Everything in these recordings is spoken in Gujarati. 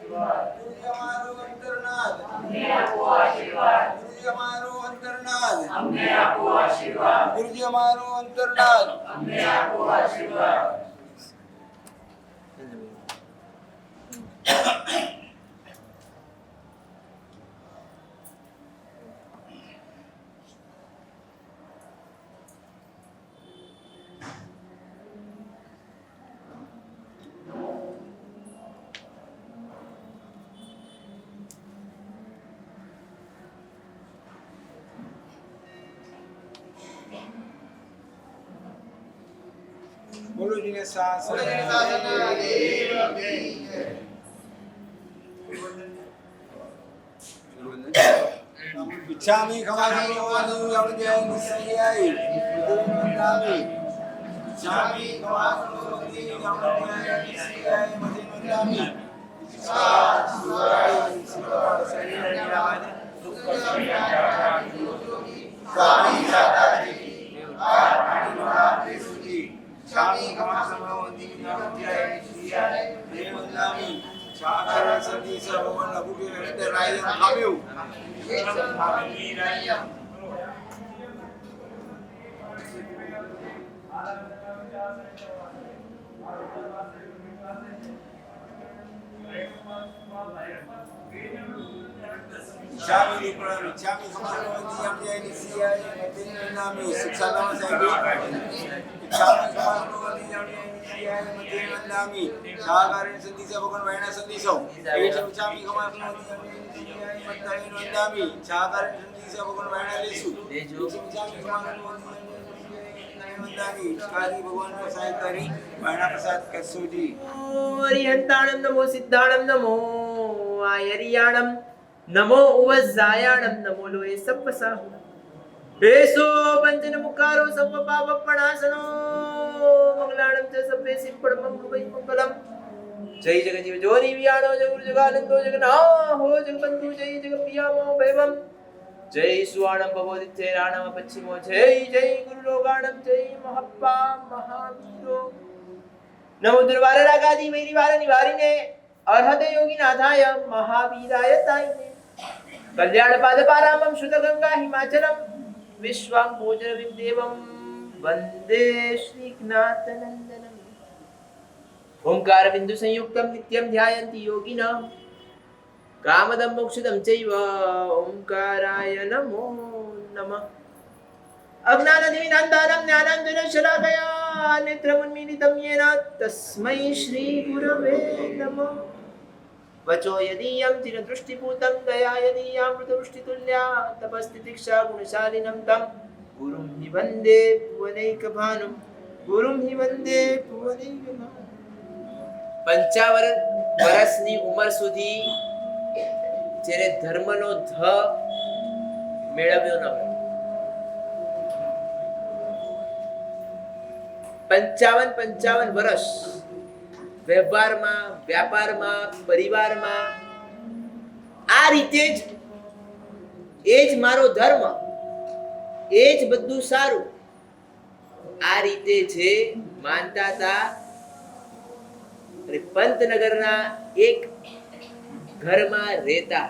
ગુરુજી અમારો અંતરનાથ અમને આપો આશીર્વાદ. ગુરુજી અમારો અંતરનાથ અમને આપો આશીર્વાદ. ગુરુજી અમારો અંતરનાથ અમને આપો આશીર્વાદ. ગુરુજીને શાસન इच्छामि खमासनो यवजय निसयයි મધુમંદામી इच्छामि खमासनो यवजय निसयයි મધુમંદામી સાસુરાય સિવા શરીરયાદ દુઃખ સંયાતિ સ્વામી સાતાજી આત્માની સુજી इच्छामि खमासनो यवजय निसयයි મધુમંદામી સાગર સદી સર્વન લઘુકે વેદ રાયમ આવ્યું Chami Prami, Chami Samarodi, Yamjani Siai, Matinami, Siksanama Sabi, Chami Samarodi, Yamjani Siai, Matinami, Sagarin Sandisa Bokan Vana Sandiso, Chami Samarodi, Yamjani Siai, Matinami, Sagarin Sandisa Bokan Vana Lisu, Chami Samarodi, Kari Bhagwan Prasad Kari, Vana Prasad Kasuji. Arihantanam Namo Siddhanam Namo Ayariyanam नमो उवज्जायाणं नमो लोये सप्पसाहुणं बेसो पंचन मुखारो सप्प पापपणासनो मंगलाणं च सप्पे सिप्पडमं वै मंगलम् जय जगजीव जोनि वियाणो जगुरु जगानंदो जगन्नाहो जगबंधु जय जगपियामो भैवम जय सुवाणं भवोदित्य राणम पश्चिमो जय जय गुरु लोगाणं जय महप्पा महावीरो नमो दुर्वार रागादि मेरी वार निवारिणे अर्हत योगी नाथाय महावीराय ताईने कल्याण पादपारामं श्रुतगंगा हिमाचलम विश्वांभोजनविं देवं वंदे श्रीनाथनंदनम ओंकार बिंदु संयुक्तं नित्यं ध्यायन्ति योगिनः कामदं मोक्षदं चैव ओंकाराय नमो नमः अज्ञानदिविनान्तानं ज्ञानाञ्जनशलाकया नेत्रमुन्मीलितं येन तस्मै श्रीगुरवे नमः वचो यदीयं चिरदृष्टिपूतं दया यदीयामृतवृष्टितुल्या तपस्तितिक्षा गुणशालिनं तं गुरुं हि वन्दे भुवनैकभानुं गुरुं हि वन्दे भुवनैकभानुं 55 વર્ષની ઉંમર સુધી જેને ધર્મનો ધ મેળવ્યો ન હોય 55 વર્ષ વ્યવહારમાં વ્યાપારમાં પરિવારમાં આ રીતે જ એ જ મારો ધર્મ એ જ બધું સારું આ રીતે જે માનતા હતા અને પંતનગરના એક ઘરમાં રહેતા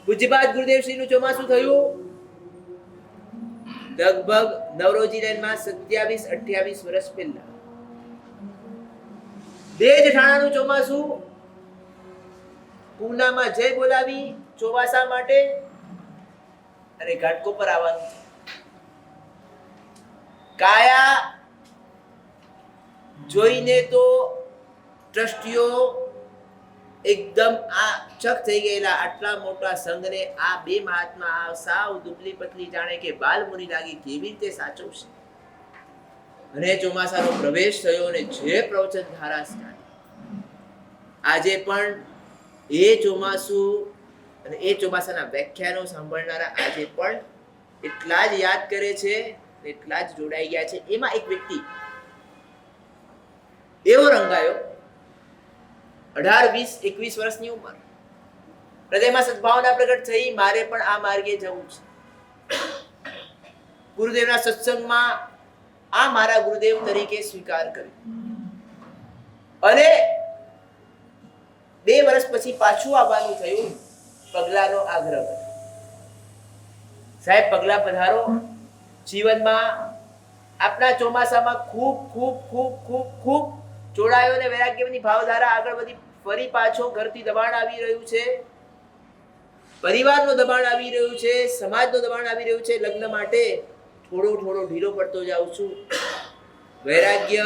પૂજ્યપાદ ગુરુદેવશ્રીનું ચોમાસું થયું લગભગ નવરોજી લાઈનમાં 27-28 વર્ષ પહેલા દેજઠાણાનું ચોમાસું પૂનામાં જય બોલાવી ચોમાસા માટે અને ઘાટકો પર આવવાનું કાયા જોઈને તો ટ્રસ્ટીઓ એકદમ આ ચક થઈ ગયેલા આટલા મોટા સંઘને આ બે મહાત્મા સાવ દુબલી પતલી જાણે કે બાલ મુનિ લાગી કેવી રીતે સાચવશે અને ચોમાસાનો પ્રવેશ થયો અને જે પ્રવચન ધારા આજે પણ એ ચોમાસું અને એ ચોમાસાના વ્યાખ્યાનો સાંભળનારા આજે પણ એટલા જ યાદ કરે છે એટલા જ જોડાઈ ગયા છે એમાં એક વ્યક્તિ એવો રંગાયો 18-20-21 વર્ષની ઉંમર હૃદયમાં સદભાવના પ્રગટ થઈ મારે પણ આ માર્ગે જવું છે ગુરુદેવના સત્સંગમાં આ મારા ગુરુદેવ તરીકે સ્વીકાર કર્યો અને પછી પાછું આવવાનું થયું, પગલાનો આગ્રહ કર્યો. સાહેબ પગલા પધારો. જીવનમાં આપણા ચોમાસામાં ખૂબ ખૂબ ખૂબ ખૂબ ખૂબ જોડાયો ને વૈરાગ્યની ભાવધારા આગળ વધી, ફરી પાછો ઘરથી દબાણ આવી રહ્યું છે, પરિવારનું દબાણ આવી રહ્યું છે, સમાજનું દબાણ આવી રહ્યું છે. લગ્ન માટે થોડો થોડો ઢીલો પડતો જાઉં છું. વૈરાગ્ય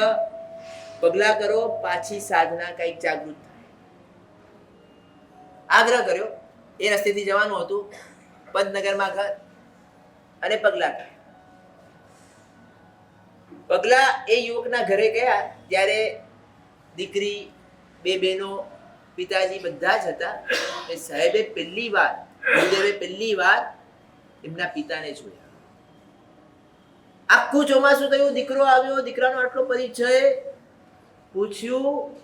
પગલા કરો, પાછી સાધના કંઈક જાગૃત થાય. આગ્રહ કર્યો. એ રસ્તેથી જવાનું હતું, પંતનગરમાં ઘર અને પગલા. પગલા એ યુવકના ઘરે ગયા ત્યારે દીકરી, બે બહેનો, પિતાજી બધા જ હતા. એ સાહેબે પહેલી વાર, ગુરુદેવે પહેલી વાર એમના પિતાને જોયા. આખું ચોમાસું થયું, દીકરો આવ્યો, દીકરાનો આટલો પરિચય. પૂછ્યું,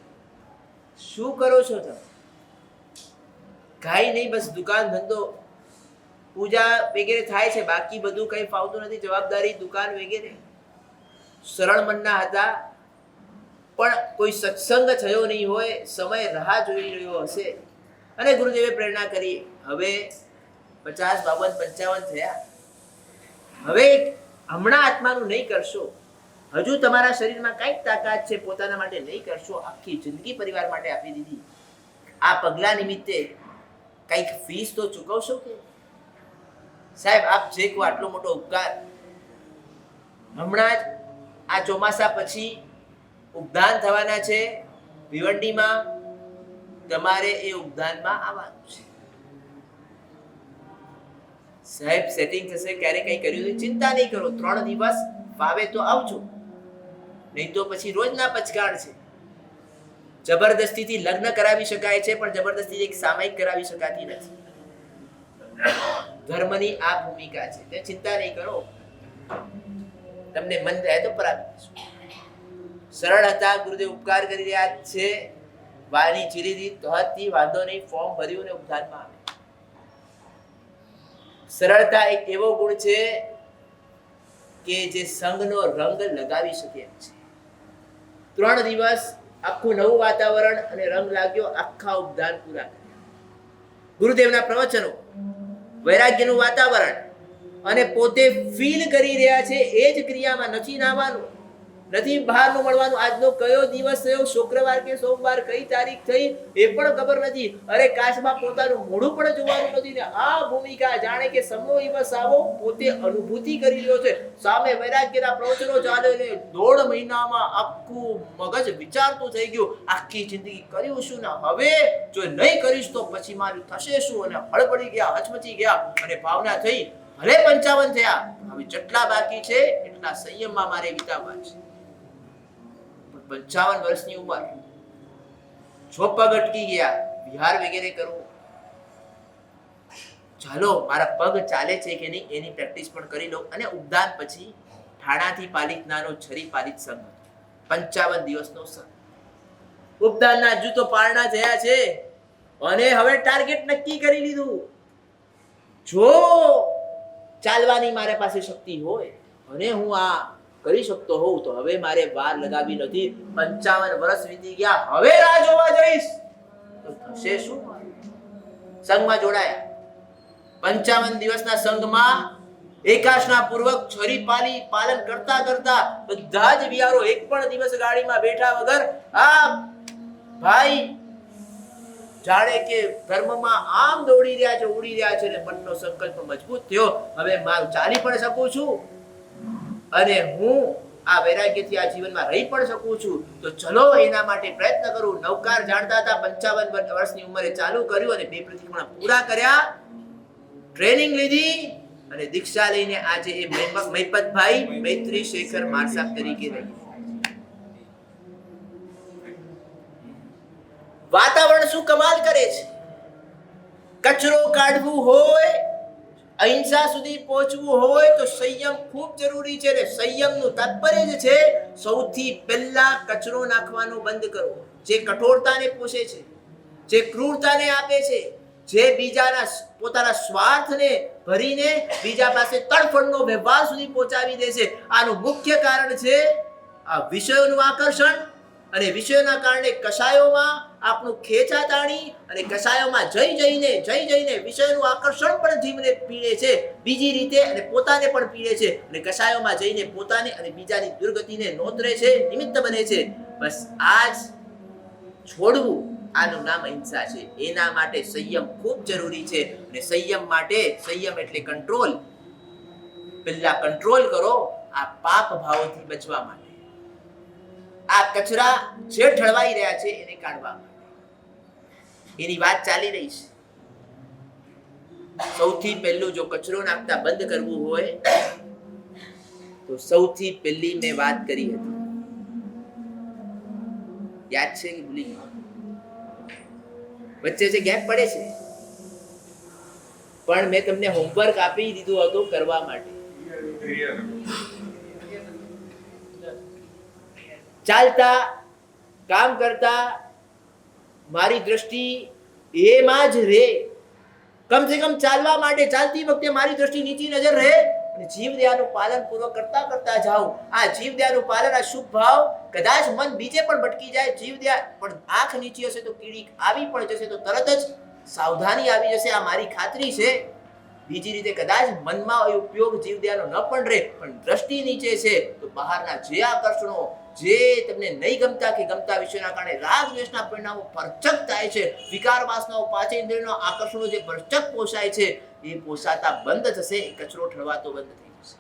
શું કરો છો તમે? કાંઈ નહીં, બસ દુકાન ધંધો, પૂજા વગેરે થાય છે, બાકી બધું કંઈ ફાવતું નથી, જવાબદારી, દુકાન વગેરે. સરળ મનના હતા, પણ કોઈ સત્સંગ થયો નહીં હોય, સમય રાહ જોઈ રહ્યો હશે. અને ગુરુદેવે પ્રેરણા કરી, હવે 50, 52, 55 થયા, હવે હમણાં આત્માનું નહીં કરશો, હજુ તમારા શરીરમાં કંઈક તાકાત છે, પોતાના માટે નહીં કરશો, આખી જિંદગી પરિવાર માટે આપી દીધી. આ પગલા નિમિત્તે કંઈક ફીસ તો ચૂકવશો કે? સાહેબ આપ જે કહો આટલો મોટો ઉપકાર. હમણાં જ આ ચોમાસા પછી ઉપદાન થવાના છે ભિવંડીમાં, તમારે એ ઉપદાનમાં આવવાનું છે. સાહેબ સેટિંગ થશે, ક્યારે કંઈ કર્યું તો ચિંતા નહીં કરો, 3 દિવસ ફાવે તો આવજો, નહીં તો પછી રોજના પચકાળ છે. જબરદસ્તીથી લગ્ન કરાવી શકાય છે, પણ જબરદસ્તીથી એક સામાયિક કરાવી શકાતી નથી. ધર્મની આ ભૂમિકા છે, તે ચિંતા નહીં કરો. તમને મન થાય તો પરાવી દેશો. સરળ હતા, ગુરુદેવ ઉપકાર કરી રહ્યા છે. વાણી ચીરી દી તો હતી, વાંધો નહીં, ફોર્મ ભર્યું ને ઉપદાનમાં આવે. સરળતા એક એવો ગુણ છે કે જે સંઘનો રંગ લગાવી શકે એમ છે. 3 દિવસ આખું નવું વાતાવરણ અને રંગ લાગ્યો, આખા ઉપદાન પૂરા કર્યા. ગુરુદેવના પ્રવચનો, વૈરાગ્યનું વાતાવરણ, અને પોતે ફીલ કરી રહ્યા છે એ જ ક્રિયામાં. નથી નાવાનું, નથી બહારનું મળવાનું. આજનો કયો દિવસ થયો, શુક્રવાર કે સોમવાર, કઈ તારીખ થઈ એ પણ ખબર નથી. અરે કાશમાં પોતાનું મોઢું પણ જોવાનું નથી ને આ ભૂમિકા જાણે કે સમો દિવસ આવો, પોતે અનુભૂતિ કરી રહ્યો છે. સામે વૈરાગ્યના પ્રવચનો ચાલે ને 1.5 મહિનામાં આખું મગજ વિચારતું થઈ ગયું, આખી જિંદગી કર્યું શું ને હવે જો નહીં કરીશ તો પછી મારું થશે શું? અને હળબડી ગયા, હચમચી ગયા, અને ભાવના થઈ ભલે 55 થયા, હવે જેટલા બાકી છે એટલા સંયમમાં મારે વિતાવવા છે. 55 વર્ષની ઉંમર, જો પગ અટકી ગયા, વિહાર વગેરે કરવું, ચાલો મારા પગ ચાલે છે કે નહીં એની પ્રેક્ટિસ પણ કરી લો. અને ઉપદાન પછી ઠાણાથી પાલિતનાનો છરી પાલિત સંઘ, 55 દિવસનો સંઘ. ઉપદાનના હજુ તો પારણા થયા છે, અને હવે ટાર્ગેટ નક્કી કરી લીધું. જો ચાલવાની મારા પાસે શક્તિ હોય અને હું આ કરી શકતો હોઉં તો હવે મારે વાર લગાવી નથી. 55 વર્ષ વીતી ગયા, હવે રાહ જોવા જઈશ તો થશે શું? સંઘમાં જોડાયા. 55 દિવસના સંઘમાં એકાશના પૂર્વક છરી પાલન કરતા કરતા બધા જ વિહારો એક પણ દિવસ ગાડીમાં બેઠા વગર આ ભાઈ જાણે કે ધર્મમાં આમ દોડી રહ્યા છે, ઉડી રહ્યા છે, ને મનનો સંકલ્પ મજબૂત થયો. હવે હું ચાલી પણ શકું છું અને હું આ વૈરાગ્યથી આ જીવનમાં રહી પણ શકું છું. તો ચલો એના માટે પ્રયત્ન કરું. નવકાર જાણતા હતા, 55 વર્ષની ઉંમરે ચાલુ કર્યું અને 2 પ્રતિક્રમણ પૂરા કર્યા, ટ્રેનિંગ લીધી અને દીક્ષા લઈને આજે એ મૈપતભાઈ મૈત્રી શેખર મારસાબ તરીકે રહી. વાતાવરણ શું કમાલ કરે છે. કચરો કાઢવું હોય, અહિંસા સુધી પહોંચવું હોય તો સંયમ ખૂબ જરૂરી છે. ને સંયમનું તાત્પર્ય જ છે સૌથી પહેલા કચરો નાખવાનું બંધ કરો. જે કઠોરતાને પોષે છે, જે ક્રૂરતાને આપે છે, જે બીજાના પોતાના સ્વાર્થને ભરીને બીજા પાસે તડફડનો વ્યવહાર સુધી પહોંચાવી દે છે. આનું મુખ્ય કારણ છે આ વિષયોનું આકર્ષણ, અને વિષયોના કારણે કશાયોમાં આપણું ખેંચાતાણી અને કસાયોમાં જઈ જઈને વિષયનું આકર્ષણ પણ જીવને પીડે છે, બીજી રીતે અને પોતાને પણ પીડે છે, અને કસાયોમાં જઈને પોતાને અને બીજાની દુર્ગતિને નોતરે છે, નિમિત્ત બને છે. બસ આ જ છોડવું, આનું નામ અહિંસા છે. એના માટે સંયમ ખૂબ જરૂરી છે. અને સંયમ માટે, સંયમ એટલે કંટ્રોલ. પહેલા કંટ્રોલ કરો આ પાપ ભાવોથી બચવા માટે, આ કચરા જે ઠળવાઈ રહ્યા છે એને કાઢવા માટે. એની વાત ચાલી રહી છે. સૌથી પહેલું જો કચરો નાખતા બંધ કરવું હોય તો સૌથી પહેલી મેં વાત કરી હતી, યાદ છે કે ભૂલી ગયો? વચ્ચે જે ગેપ પડે છે, પણ મેં તમને હોમવર્ક આપી દીધું હતું કરવા માટે. ચાલતા, કામ કરતા મારી દ્રષ્ટિ એમાં જ રહે. કમ સે કમ ચાલવા માટે, ચાલતી વખતે મારી દ્રષ્ટિ નીચી નજર રહે અને જીવદયાનું પાલન પૂર્વક કરતા જાઓ. આ જીવદયાનું પાલન, આ શુભ ભાવ, કદાચ મન બીજે પણ ભટકી જાય, જીવદયા પણ આંખ નીચી હશે તો કીડી આવી પણ જશે તો તરત જ સાવધાની આવી જશે, આ મારી ખાતરી છે. બીજી રીતે કદાચ મનમાં ઉપયોગ જીવદયાનો ન પણ રહે, પણ દ્રષ્ટિ નીચે છે તો બહારના જે આકર્ષણો, જે તમને નહીં ગમતા કે ગમતા વિષયના કારણે રાગ દ્વેષના પરિણામો ભરચક થાય છે, વિકાર વાસનાઓ, પાંચ ઇન્દ્રિયોના આકર્ષણો જે ભરચક પોષાય છે, એ પોષાતા બંધ થશે, એ કચરો ઠળવાતો બંધ થઈ જશે.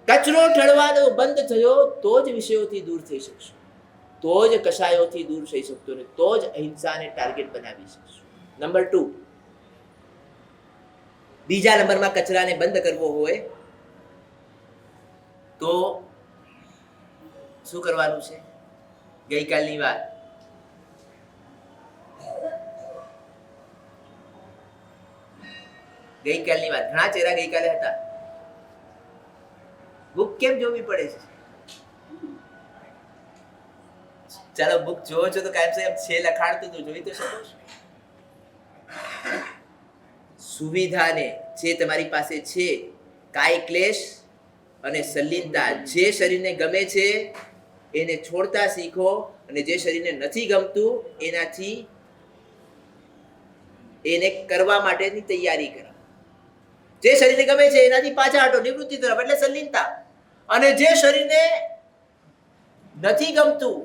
કચરો ઠળવાનો બંધ થયો તો જ વિષયોથી દૂર થઈ શકશો, તો જ કશાયોથી દૂર થઈ શકતો, ને તો જ અહિંસાને ટાર્ગેટ બનાવી શકશો. નંબર 2, બીજા નંબરમાં કચરાને બંધ કરવો હોય તો શું કરવાનું છે? ગઈકાલની વાત, ઘણા ચહેરા ગઈકાલે હતા. બુક કેમ જોવી પડે છે? ચાલો બુક જોવો છો તો કાયમ છે લખાણ તો જોઈ તો શકો છો. સુવિધાને જે તમારી પાસે છે, કાય ક્લેશ અને સલ્લીનતા, જે શરીરને ગમે છે એને છોડતા શીખો, અને જે શરીરને નથી ગમતું એનાથી એને કરવા માટેની તૈયારી કરો. જે શરીરને ગમે છે એનાથી પાછા હટો, નિવૃત્તિ તરફ, એટલે સલ્લીનતા. અને જે શરીરને નથી ગમતું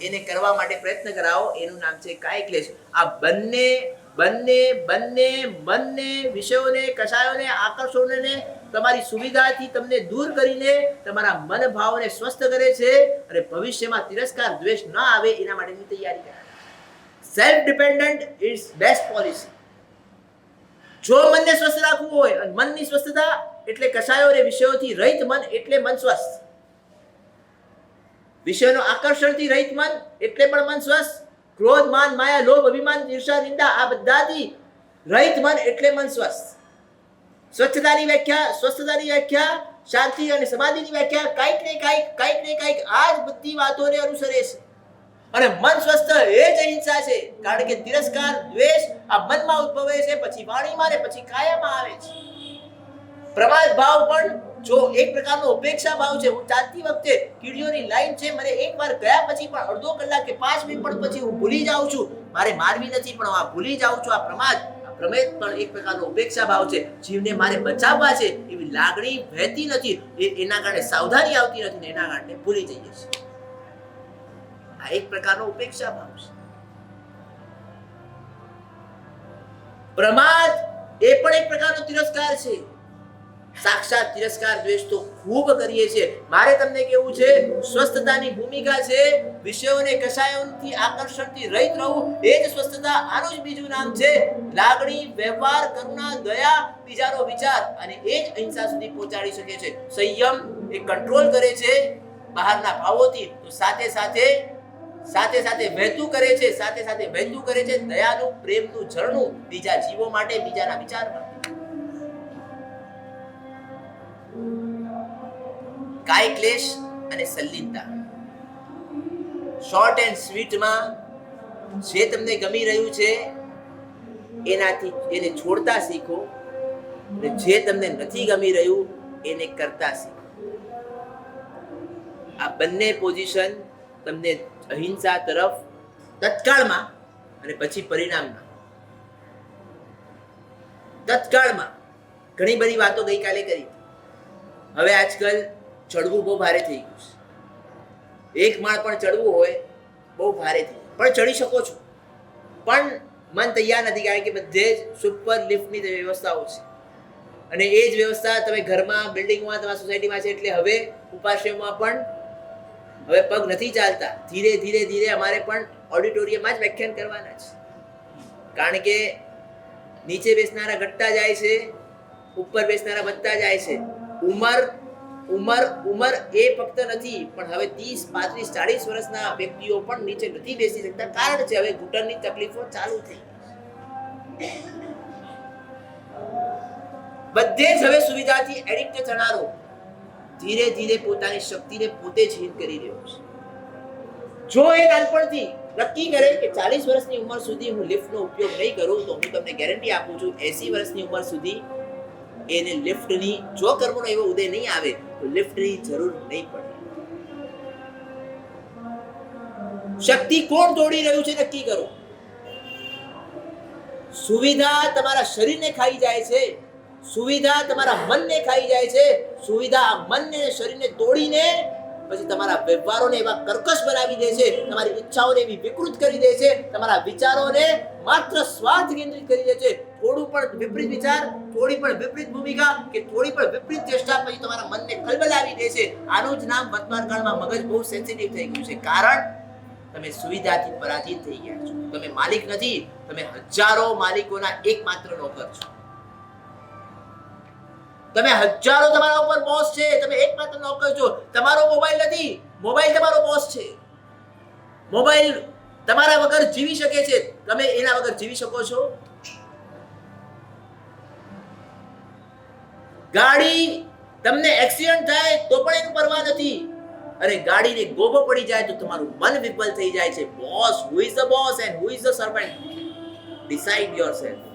એને કરવા માટે પ્રયત્ન કરાવો, એનું નામ છે કાય ક્લેશ. આ બંને વિષયોને, કશાયોને, આકર્ષણોને તમારી સુવિધાથી તમને દૂર કરીને તમારા મન ભાવને સ્વસ્થ કરે છે, અને ભવિષ્યમાં તિરસ્કાર, દ્વેષ ન આવે એના માટેની તૈયારી કરે. Self dependent is best policy. જો મનને સ્વસ્થ રાખવું હોય, અને મનની સ્વસ્થતા એટલે કશાયો અને વિષયોથી રહિત મન એટલે મન સ્વસ્થ. વિષયનો આકર્ષણથી રહિત મન એટલે પણ મન સ્વસ્થ. ક્રોધ, માન, માયા, લોભ, અભિમાન, ઈર્ષા, નિંદા આ બધાથી રહિત મન એટલે મન સ્વસ્થ. સ્વચ્છતાની વ્યાખ્યા, સ્વસ્થતાની વ્યાખ્યા, શાંતિ અને સમાધિની વ્યાખ્યા કંઈક ને કંઈક આ જ બધી વાતોને અનુસરે છે. અને મન સ્વસ્થ એ જ અહિંસા છે, કારણ કે તિરસ્કાર, દ્વેષ આ મનમાં ઉદ્ભવે છે, પછી વાણીમાં ને પછી કાયામાં આવે છે. પ્રમાદ ભાવ પણ જો એક પ્રકારનો ઉપેક્ષા ભાવ છે. હું ચાલતી વખતે કીડીઓની લાઈન છે, મને એકવાર ગયા પછી પણ અડધો કલાક કે 5 મિનિટ પણ પછી હું ભૂલી જાઉં છું, મારે મારવી નથી પણ આ ભૂલી જાઉં છું. આ પ્રમાદ પણ એક પ્રકારનો ઉપેક્ષા ભાવ છે. જીવને મારે બચાવવા છે એવી લાગણી વહેતી નથી, એના કારણે સાવધાની આવતી નથી, એના કારણે ભૂલી જઈએ છીએ. આ એક પ્રકારનો ઉપેક્ષા ભાવ છે. પ્રમાદ એ પણ એક પ્રકારનો તિરસ્કાર છે. સાક્ષાત તિરસ્કાર, દ્વેષ તો ખૂબ કરીએ છીએ. મારે તમને કેવું છે, સ્વસ્થતાની ભૂમિકા છે વિષયોને, કશાયોથી, આકર્ષણથી રહિત રહેવું, એ જ સ્વસ્થતા. આનું જ બીજું નામ છે લાગણી, વ્યવહાર, કરુણા, દયા, બીજાનો વિચાર, અને એ જ અહિંસા સુધી પહોંચાડી શકે છે. સંયમ એ કંટ્રોલ કરે છે બહારના ભાવોથી, તો સાથે સાથે વહેતું કરે છે દયાનું, પ્રેમનું ઝરણું બીજા જીવો માટે, બીજાના વિચાર માટે. કાય ક્લેશ અને સલ્લીનતા, શોર્ટ એન્ડ સ્વીટમાં જે તમને ગમી રહ્યું છે એને છોડતા શીખો, અને જે તમને નથી ગમી રહ્યું એને કરતા શીખો. આ બંને પોઝિશન તમને અહિંસા તરફ તત્કાળમાં અને પછી પરિણામમાં તત્કાળમાં ઘણી બધી વાતો ગઈકાલે કરી. હવે આજકાલ ચડવું બહુ ભારે થઈ ગયું છે. એક માળ પણ ચડવું હોય બહુ ભારે થઈ ગયું, પણ ચડી શકો છો, પણ મન તૈયાર નથી, કારણ કે બધે જ સુપર લિફ્ટની વ્યવસ્થાઓ છે અને એ જ વ્યવસ્થા તમે ઘરમાં, બિલ્ડિંગમાં, તમારા સોસાયટીમાં છે. એટલે હવે ઉપાશ્રયમાં પણ હવે પગ નથી ચાલતા. ધીરે ધીરે ધીરે અમારે પણ ઓડિટોરિયમમાં જ વ્યાખ્યાન કરવાના છે, કારણ કે નીચે બેસનારા ઘટતા જાય છે, ઉપર બેસનારા વધતા જાય છે. ઉંમર એ ફક્ત નથી, પણ હવે 30, 35, 40 વર્ષના વ્યક્તિઓ પણ નીચે નથી બેસી શકતા. કારણ છે હવે ઘૂંટણની તકલીફો ચાલુ થઈ. બધે જ હવે સુવિધાથી એડિક્ટ થનારો ધીરે ધીરે પોતાની શક્તિને પોતે જ હીન કરી રહ્યો છે. જો એ નાનપણથી નક્કી કરે કે 40 વર્ષની ઉંમર સુધી હું લિફ્ટનો ઉપયોગ નહીં કરું, તો હું તમને ગેરંટી આપું છું 80 વર્ષની ઉંમર સુધી એને લિફ્ટની, જો કર્મનો એવો ઉદય નહીં આવે તો લિફ્ટની જરૂર નહીં પડે. શક્તિ કોણ તોડી રહ્યું છે નક્કી કરો. સુવિધા તમારા શરીરને ખાઈ જાય છે, સુવિધા તમારા મનને ખાઈ જાય છે. સુવિધા મનને શરીરને તોડીને પછી તમારા વ્યવહારોને એવા કર્કશ બનાવી દે છે, તમારી ઈચ્છાઓને એવી વિકૃત કરી દે છે, તમારા વિચારોને માત્ર સ્વાર્થ કેન્દ્રિત કરી દે છે. થોડું પણ વિપરીત વિચાર, થોડી પણ વિપરીત ભૂમિકા કે થોડી પણ વિપરીત ચેષ્ટા પછી તમારા મનને ખલબલાવી દે છે. આનું જ નામ વર્તમાન કાળમાં મગજ બહુ સેન્સિટિવ થઈ ગયું છે, કારણ તમે સુવિધાથી પરાધીન થઈ ગયા છો. તમે માલિક નથી, તમે હજારો માલિકોના એકમાત્ર નોકર છો. તમે હજારો તમારા ઉપર બોસ છે, તમે એકમાત્ર નોકર છો. તમારો મોબાઈલ નથી, મોબાઈલ તમારો બોસ છે. મોબાઈલ તમારા વગર જીવી શકે છે, તમે એના વગર જીવી શકો છો? ગાડી તમને એક્સિડન્ટ થાય તો પણ એનું પરવા નથી, અને ગાડીને ગોબો પડી જાય તો તમારું મન વિફલ થઈ જાય છે. Boss, who is the boss and who is the servant? Decide yourself.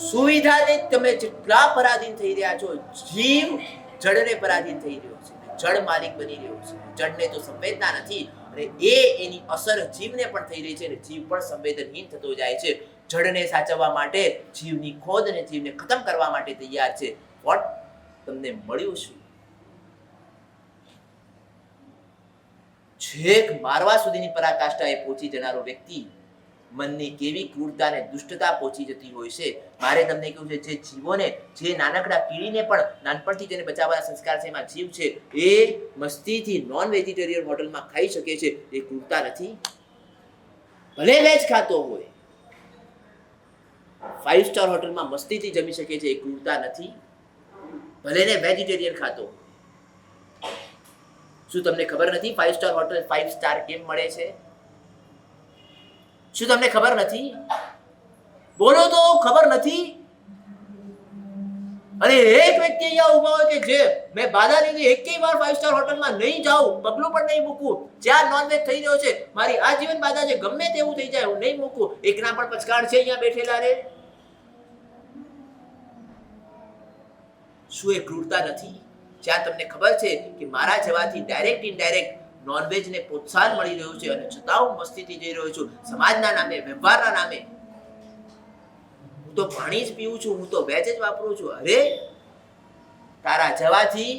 સુવિધાને તમે જેટલા પરાધીન થઈ રહ્યા છો, જીવ જડને પરાધીન થઈ રહ્યો છે, જડ માલિક બની રહ્યો છે. જડને તો સંવેદના નથી અને એની અસર જીવને પણ થઈ રહી છે અને જીવ પણ સંવેદનહીન થતો જાય છે. જડને સાચવવા માટે જીવની ખોદ અને જીવને ખતમ કરવા માટે તૈયાર છે. વોટ તમને મળ્યું શું? છેક મારવા સુધીની પરાકાષ્ઠાએ પહોંચી જનારો વ્યક્તિ મનની કેવી ક્રૂરતા અને દુષ્ટતા પહોંચી જતી હોય છે. મારે તમને કહ્યું છે, જે જીવોને, જે નાનકડા કીડીને પણ નાનપણથી જેને બચાવવાના સંસ્કાર છે, એમાં જીવ છે, એ મસ્તીથી નોન વેજીટેરિયન હોટલમાં ખાઈ શકે છે. એ ક્રૂરતા નથી? ભલે વેજ ખાતો હોય, 5 સ્ટાર હોટલમાં મસ્તીથી જમી શકે છે, એ ક્રૂરતા નથી? ભલે ને વેજીટેરિયન ખાતો. શું તમને ખબર નથી 5 સ્ટાર હોટલ 5 સ્ટાર કેમ મળે છે? શું તમને ખબર નથી? બોલો તો, ખબર નથી? અને એક વ્યક્તિ અહીંયા ઉભા હોય કે જે મેં બાધા લીધી, એકેય વાર 5 સ્ટાર હોટલમાં નહીં જાઉં, પગલું પણ નહીં મૂકું, જ્યાં નોનવેજ થઈ રહ્યો છે, મારી આજીવન બાધા છે, ગમે તેવું થઈ જાય હું નહીં મૂકું. એકના પણ પચકાળ છે અહીંયા બેઠેલા રે? શું એ ક્રૂરતા નથી? જ્યાં તમને ખબર છે કે મારા જવાથી ડાયરેક્ટ ઇનડાયરેક્ટ નોનવેજને પ્રોત્સાહન મળી રહ્યું છે અને છતાં હું મસ્તીથી જઈ રહ્યો છું, સમાજના નામે, વ્યવહારના નામે. હું તો પાણી જ પીવું છું, હું તો વેજ જ વાપરું છું. અરે, તારા જવાથી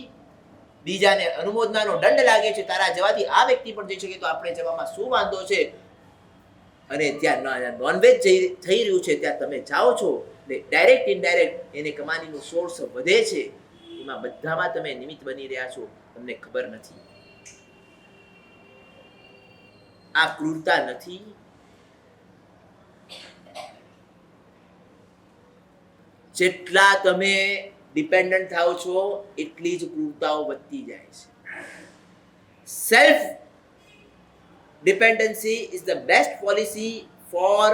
બીજાને અનુમોદનાનો દંડ લાગે છે, તારા જવાથી આ વ્યક્તિ પણ જઈ શકે, તો આપણે જવામાં શું વાંધો છે? અને ત્યાં નોનવેજ થઈ રહ્યું છે, ત્યાં તમે જાઓ છો, ડાયરેક્ટ ઇનડાયરેક્ટ એને કમાણીનો સોર્સ વધે છે. એમાં બધામાં તમે નિમિત્ત બની રહ્યા છો, તમને ખબર નથી? આ ક્રૂરતા નથી? જેટલા તમે ડિપેન્ડન્ટ થાઓ છો, એટલી જ ક્રૂરતાઓ વધતી જાય છે. Self dependency is the best policy four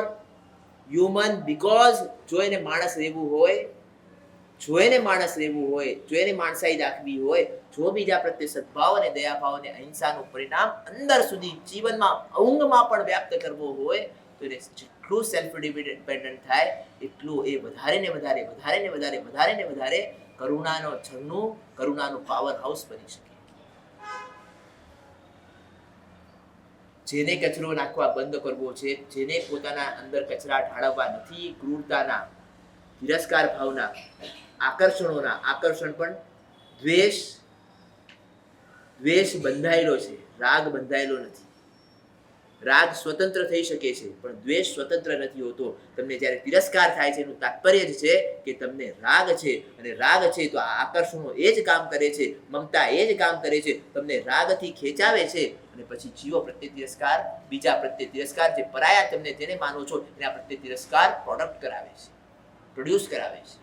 human, because જો એને માણસ રહેવું હોય, જો એને માણસાઈ દાખવી હોય, જો બીજા પ્રત્યે સદભાવ અને દયાભાવ અને અહિંસાનું પરિણામ અંદર સુધી જીવનમાં, ઊંઘમાં પણ વ્યાપ્ત કરવો હોય, તો એને જેટલું સેલ્ફ ડિપેન્ડન્ટ થાય એટલું એ વધારે ને વધારે કરુણાનો ઝરણું, કરુણાનો પાવર હાઉસ બની શકે. જેને કચરો નાખવા બંધ કરવો છે, જેને પોતાના અંદર કચરા ઢાળવવા નથી, ક્રૂરતાના, તિરસ્કાર ભાવના, આકર્ષણ પણ દ્વેષ બંધાયેલો છે, રાગ બંધાયેલો નથી. રાગ સ્વતંત્ર થઈ શકે છે પણ દ્વેષ સ્વતંત્ર નથી હોતો. તમને જ્યારે તિરસ્કાર થાય છે એનું તાત્પર્ય જ છે કે તમને રાગ છે, અને રાગ છે તો આ આકર્ષણો એ જ કામ કરે છે, મમતા એ જ કામ કરે છે, તમને રાગથી ખેંચાવે છે અને પછી જીવો પ્રત્યે તિરસ્કાર, બીજા પ્રત્યે તિરસ્કાર, જે પરાયા તમને જેને માનો છો એના પ્રત્યે તિરસ્કાર પ્રોડ્યુસ કરાવે છે.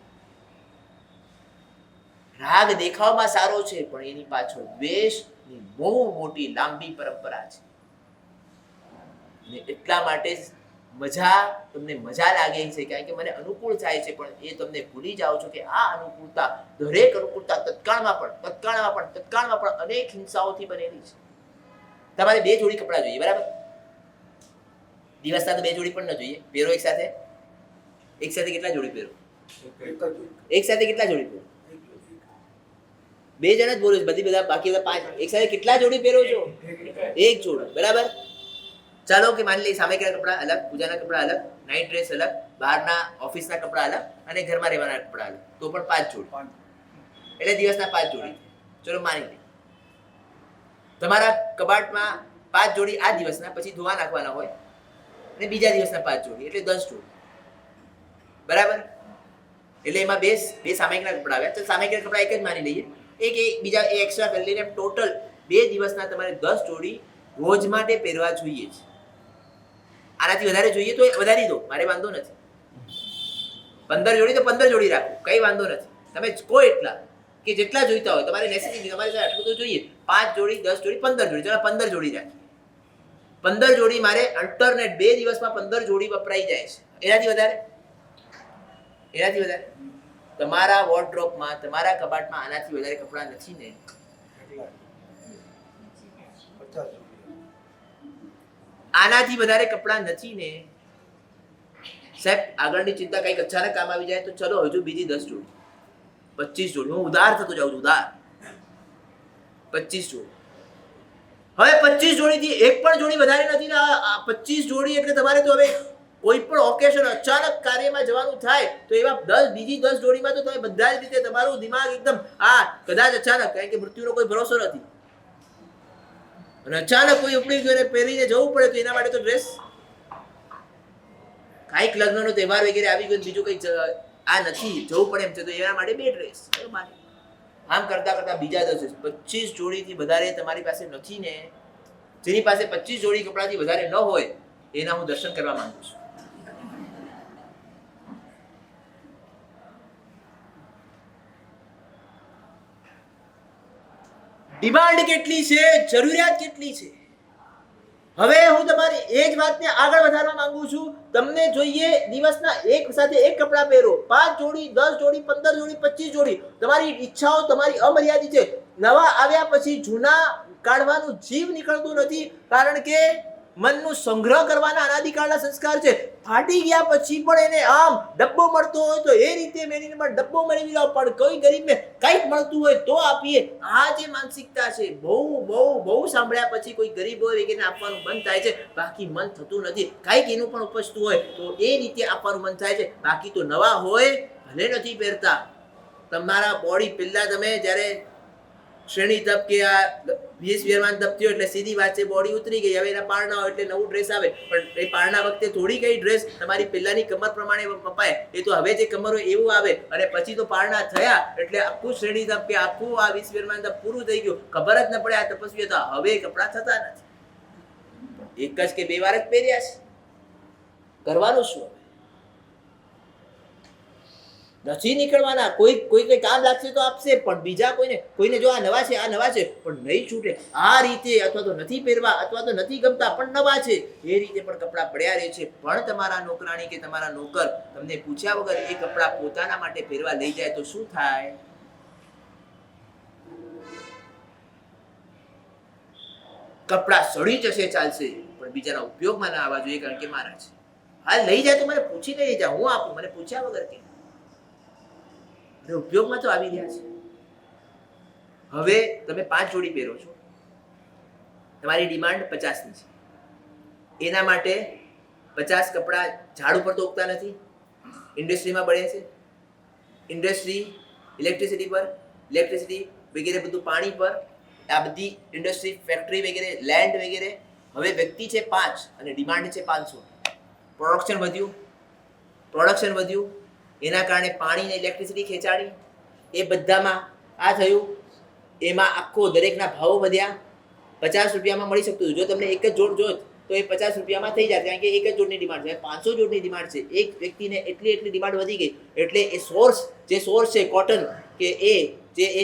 રાગ દેખાવમાં સારો છે પણ એની પાછળ દ્વેષની બહુ મોટી લાંબી પરંપરા છે. અને એટલા માટે તમને મજા લાગે છે કારણ કે મને અનુકૂળ થાય છે, પણ એ તમને ભૂલી જાઓ છો કે આ અનુકૂળતા, દરેક અનુકૂળતા તત્કાળમાં પણ અનેક હિંસાઓથી બનેલી છે. તમારે 2 જોડી કપડાં જોઈએ, બરાબર? દિવસના તો 2 જોડી પણ ન જોઈએ. પહેરો એક સાથે કેટલા જોડી પહેરો? એક સાથે કેટલા જોડી પહેરો? 2 જણ જ બોલો છો, બધા બાકી બધા 5. એક સાથે કેટલા જોડી પહેરો છો? 1 જોડી, બરાબર? ચાલો કે માની લઈએ સામાયિકના કપડાં અલગ, પૂજાના કપડાં અલગ, નાઇટ ડ્રેસ અલગ, બહારના ઓફિસના કપડાં અલગ અને ઘરમાં રહેવાના કપડાં અલગ, તો પણ 5 જોડી. એટલે દિવસના 5 જોડી. ચલો માની લઈએ તમારા કબાટમાં 5 જોડી આ દિવસના, પછી ધોવા નાખવાના હોય, અને બીજા દિવસના 5 જોડી, એટલે 10 જોડી, બરાબર? એટલે એમાં બે સામાયિકના કપડાં આવ્યા. તો સામાયિકના કપડાં એક જ માની લઈએ, એક બીજા એક્સ્ટ્રા કરી લઈને ટોટલ 2 દિવસના તમારે 10 જોડી રોજ માટે પહેરવા જોઈએ છે. આનાથી વધારે જોઈએ તો વધારી દો, મારે વાંધો નથી. 15 જોડી તો 15 જોડી રાખો, કઈ વાંધો નથી. તમે કોઈ એટલા કે જેટલા જોઈતા હોય, તમારે નેસેસિટી, તમારે આટલું તો જોઈએ. 5 જોડી, 10 જોડી, 15 જોડી, ચાલો 15 જોડી રાખીએ. 15 જોડી મારે અલ્ટરનેટ 2 દિવસમાં 15 જોડી વપરાઈ જાય છે. એનાથી વધારે તમારા વોર્ડરોબમાં, તમારા કબાટમાં આનાથી વધારે કપડાં નથી ને? આનાથી વધારે કપડાં નથી ને? સાહેબ આગળની ચિંતા કઈક અચાનક કામ આવી જાય તો ચલો હજુ બીજી 10 જોડી, 25 જોડી. હું ઉધાર થતો જાઉં છું, ઉધાર. 25 જોડી. હવે 25 જોડીથી એક પણ જોડી વધારે નથી ને? 25 જોડી એટલે તમારે તો હવે કોઈ પણ ઓકેશન, અચાનક કાર્યમાં જવાનું થાય તો એવા બીજી 10 જોડીમાં તો તમે બધા જ રીતે તમારું દિમાગ એકદમ કદાચ અચાનક, કારણ કે મૃત્યુનો કોઈ ભરોસો નથી, અને અચાનક કોઈ ઉપડી ગયો પહેરીને જવું પડે તો એના માટે તો ડ્રેસ, કાંઈક લગ્નનો તહેવાર વગેરે આવી ગયો, બીજું કંઈક આ નથી, જવું પડે એમ છે તો એના માટે 2 ડ્રેસ. આમ કરતા બીજા 10, 25 જોડીથી વધારે તમારી પાસે નથી ને? જેની પાસે 25 જોડી કપડાથી વધારે ન હોય એના હું દર્શન કરવા માંગુ છું. ડિમાન્ડ કેટલી છે, જરૂરિયાત કેટલી છે? હવે હું તમારી એ જ વાતને આગળ વધારવા માંગુ છું. તમને જોઈએ દિવસના એક સાથે એક કપડાં પહેરો, 5 જોડી, 10 જોડી, 15 જોડી, 25 જોડી. તમારી ઈચ્છાઓ તમારી અમર્યાદિત છે. નવા આવ્યા પછી જૂના કાઢવાનું જીવ નીકળતું નથી, કારણ કે મનનું સંગ્રહ કરવાના અનાદિકાળના સંસ્કાર છે. ફાટી ગયા પછી પણ એને આમ ડબ્બો મળતો હોય તો એ રીતે મેળવીને પણ ડબ્બો મેળવી લો, પણ કોઈ ગરીબને કંઈક મળતું હોય તો આપીએ. આ જે માનસિકતા છે, બહુ સાંભળ્યા પછી કોઈ ગરીબ હોય વગેરે આપવાનું મન થાય છે, બાકી મન થતું નથી. કંઈક એનું પણ ઉપજતું હોય તો એ રીતે આપવાનું મન થાય છે, બાકી તો નવા હોય ભલે નથી પહેરતા. તમારા બોડી પહેલા તમે જ્યારે શ્રેણી તપ કે આ 20 વેરવાન તપ થયો એટલે સીધી વાત છે, બોડી ઉતરી ગઈ. હવે એના પારણા હોય એટલે નવું ડ્રેસ આવે, પણ એ પારણા વખતે થોડી કઈ ડ્રેસ તમારી પહેલાની કમર પ્રમાણે મપાય, એ તો હવે જે કમર હોય એવું આવે. અને પછી તો પારણા થયા એટલે આખું શ્રેણી તપ કે આખું આ 20 વેરવાન તપ પૂરું થઈ ગયું, ખબર જ ન પડે આ તપસ્વી હતા. હવે કપડાં થતા નથી, એક જ કે 2 વાર જ પહેર્યા છે, કરવાનું શું? નથી નીકળવાના. કોઈ કામ લાગશે તો આપશે, પણ બીજા કોઈને જો આ નવા છે પણ નહીં છૂટે આ રીતે, અથવા તો નથી પહેરવા, અથવા તો નથી ગમતા પણ નવા છે, એ રીતે પણ કપડાં પડ્યા રહે છે. પણ તમારા નોકરાણી કે તમારા નોકર તમને પૂછ્યા વગર એ કપડાં પોતાના માટે પહેરવા લઈ જાય તો શું થાય? કપડાં સડી જશે ચાલશે, પણ બીજાના ઉપયોગમાં ના આવવા જોઈએ, કારણ કે મારા છે. હા લઈ જાય તો મને પૂછીને લઈ જાય, હું આપું, મને પૂછ્યા વગર કે ઉપયોગમાં તો આવી રહ્યા છે. હવે તમે 5 જોડી પહેરો છો, તમારી ડિમાન્ડ 50ની છે, એના માટે 50 કપડા ઝાડ ઉપર તો ઉગતા નથી, ઇન્ડસ્ટ્રીમાં બળે છે, ઇન્ડસ્ટ્રી ઇલેક્ટ્રિસિટી પર, ઇલેક્ટ્રિસિટી વગેરે બધું પાણી પર, આ બધી ઇન્ડસ્ટ્રી, ફેક્ટરી વગેરે, લેન્ડ વગેરે. હવે વ્યક્તિ છે 5 અને ડિમાન્ડ છે 500. પ્રોડક્શન વધ્યું, એના કારણે પાણી ને ઇલેક્ટ્રિસિટી ખેંચાણી, એ બધામાં આ થયું, એમાં આખો દરેકના ભાવો વધ્યા. 50 રૂપિયામાં મળી શકતું હતું, જો તમને એક જ જોડ જોત તો એ 50 રૂપિયામાં થઈ જાય, કારણ કે એક જ જોડની ડિમાન્ડ છે. 500 જોડની ડિમાન્ડ છે, એક વ્યક્તિને એટલી ડિમાન્ડ વધી ગઈ, એટલે એ સોર્સ છે કોટન, કે એ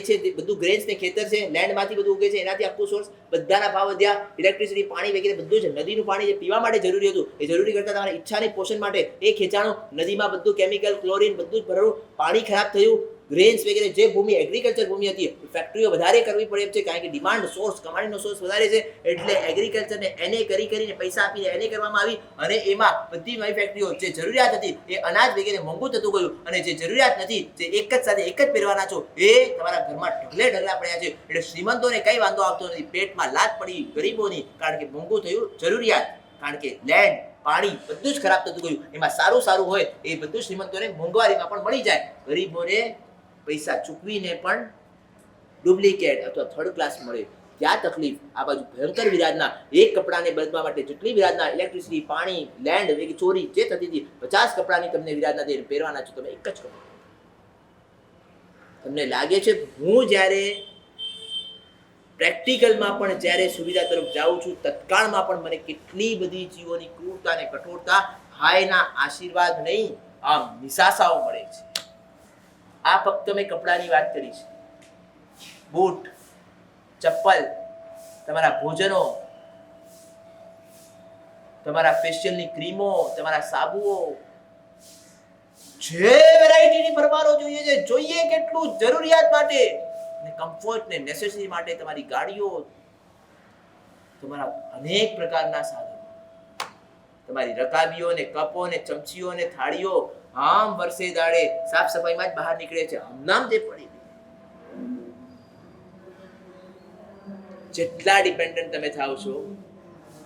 છે બધું ગ્રેન્સ ને ખેતર છે, લેન્ડમાંથી બધું ઉગે છે, એનાથી આખું સોર્સ, બધાના ભાવ વધ્યા. ઇલેક્ટ્રિસિટી, પાણી વગેરે બધું છે, નદીનું પાણી જે પીવા માટે જરૂરી હતું એ જરૂરી કરતાં તમારી ઈચ્છાની પોષણ માટે એ ખેંચાણું, નદીમાં બધું કેમિકલ, ક્લોરીન બધું જ ભરેલું, પાણી ખરાબ થયું. ગ્રેન્સ વગેરે જે ભૂમિ, એગ્રીકલ્ચર ભૂમિ હતી, ફેક્ટરીઓ વધારે કરવી પડે એમ છે, કારણ કે ડિમાન્ડ સોર્સ, કમાણીનો સોર્સ વધારે છે, એટલે એગ્રીકલ્ચરને એને કરીને પૈસા આપીને એને કરવામાં આવી, અને એમાં બધી નવી ફેક્ટરીઓ, જે જરૂરિયાત હતી એ અનાજ વગેરે મોંઘું થતું ગયું, અને જે જરૂરિયાત નથી, જે એક જ સાથે એક જ પહેરવાના છો, એ તમારા ઘરમાં ઢગલા પડ્યા છે. એટલે શ્રીમંતોને કઈ વાંધો આવતો નથી, પેટમાં લાત પડી ગરીબોની, કારણ કે મોંઘું થયું જરૂરિયાત, કારણ કે લેન્ડ, પાણી બધું જ ખરાબ થતું ગયું. એમાં સારું હોય એ બધું શ્રીમંતોને મોંઘવારીમાં પણ મળી જાય, ગરીબોને પૈસા ચૂકવીને પણ ડુપ્લિકેટ અથવા થર્ડ ક્લાસ મળે. ક્યાં તકલીફ? આ બાજુ ભયંકર વિરાજના, એક કપડાને બદલવા માટે જેટલી વિરાજના, ઇલેક્ટ્રિસિટી, પાણી, લેન્ડ વગેરે ચોરી જે થતી હતી, 50 કપડાની તમને વિરાજના દઈને પહેરવાના છો, તમે એક જ કપડા. તમને લાગે છે હું જ્યારે પ્રેક્ટિકલમાં પણ જ્યારે સુવિધા તરફ જાઉં છું, તત્કાળમાં પણ મને કેટલી બધી જીવોની ક્રૂરતા અને કઠોરતા, હાયના આશીર્વાદ નહીં, આમ નિશાસાઓ મળે છે. આ ફક્ત મેં કપડાની વાત કરી છે. બૂટ, ચપ્પલ, તમારા ભોજનો, તમારા ફેશિયલની ક્રીમો, તમારા સાબુઓ, જે વેરાયટીની ભરમારો જોઈએ કેટલું જરૂરિયાત માટે ને કમ્ફર્ટ ને નેસેસિટી માટે, તમારી ગાડીઓ, તમારા અનેક પ્રકારના સાધનો, તમારી રકાબીઓ ને કપો ને ચમચીઓ ને થાળીઓ, આમ વર્ષે દાડે સાફ સફાઈમાં જ બહાર નીકળે છે, આમનામ જે પડી. જેટલા ડિપેન્ડન્ટ તમે થાવ છો,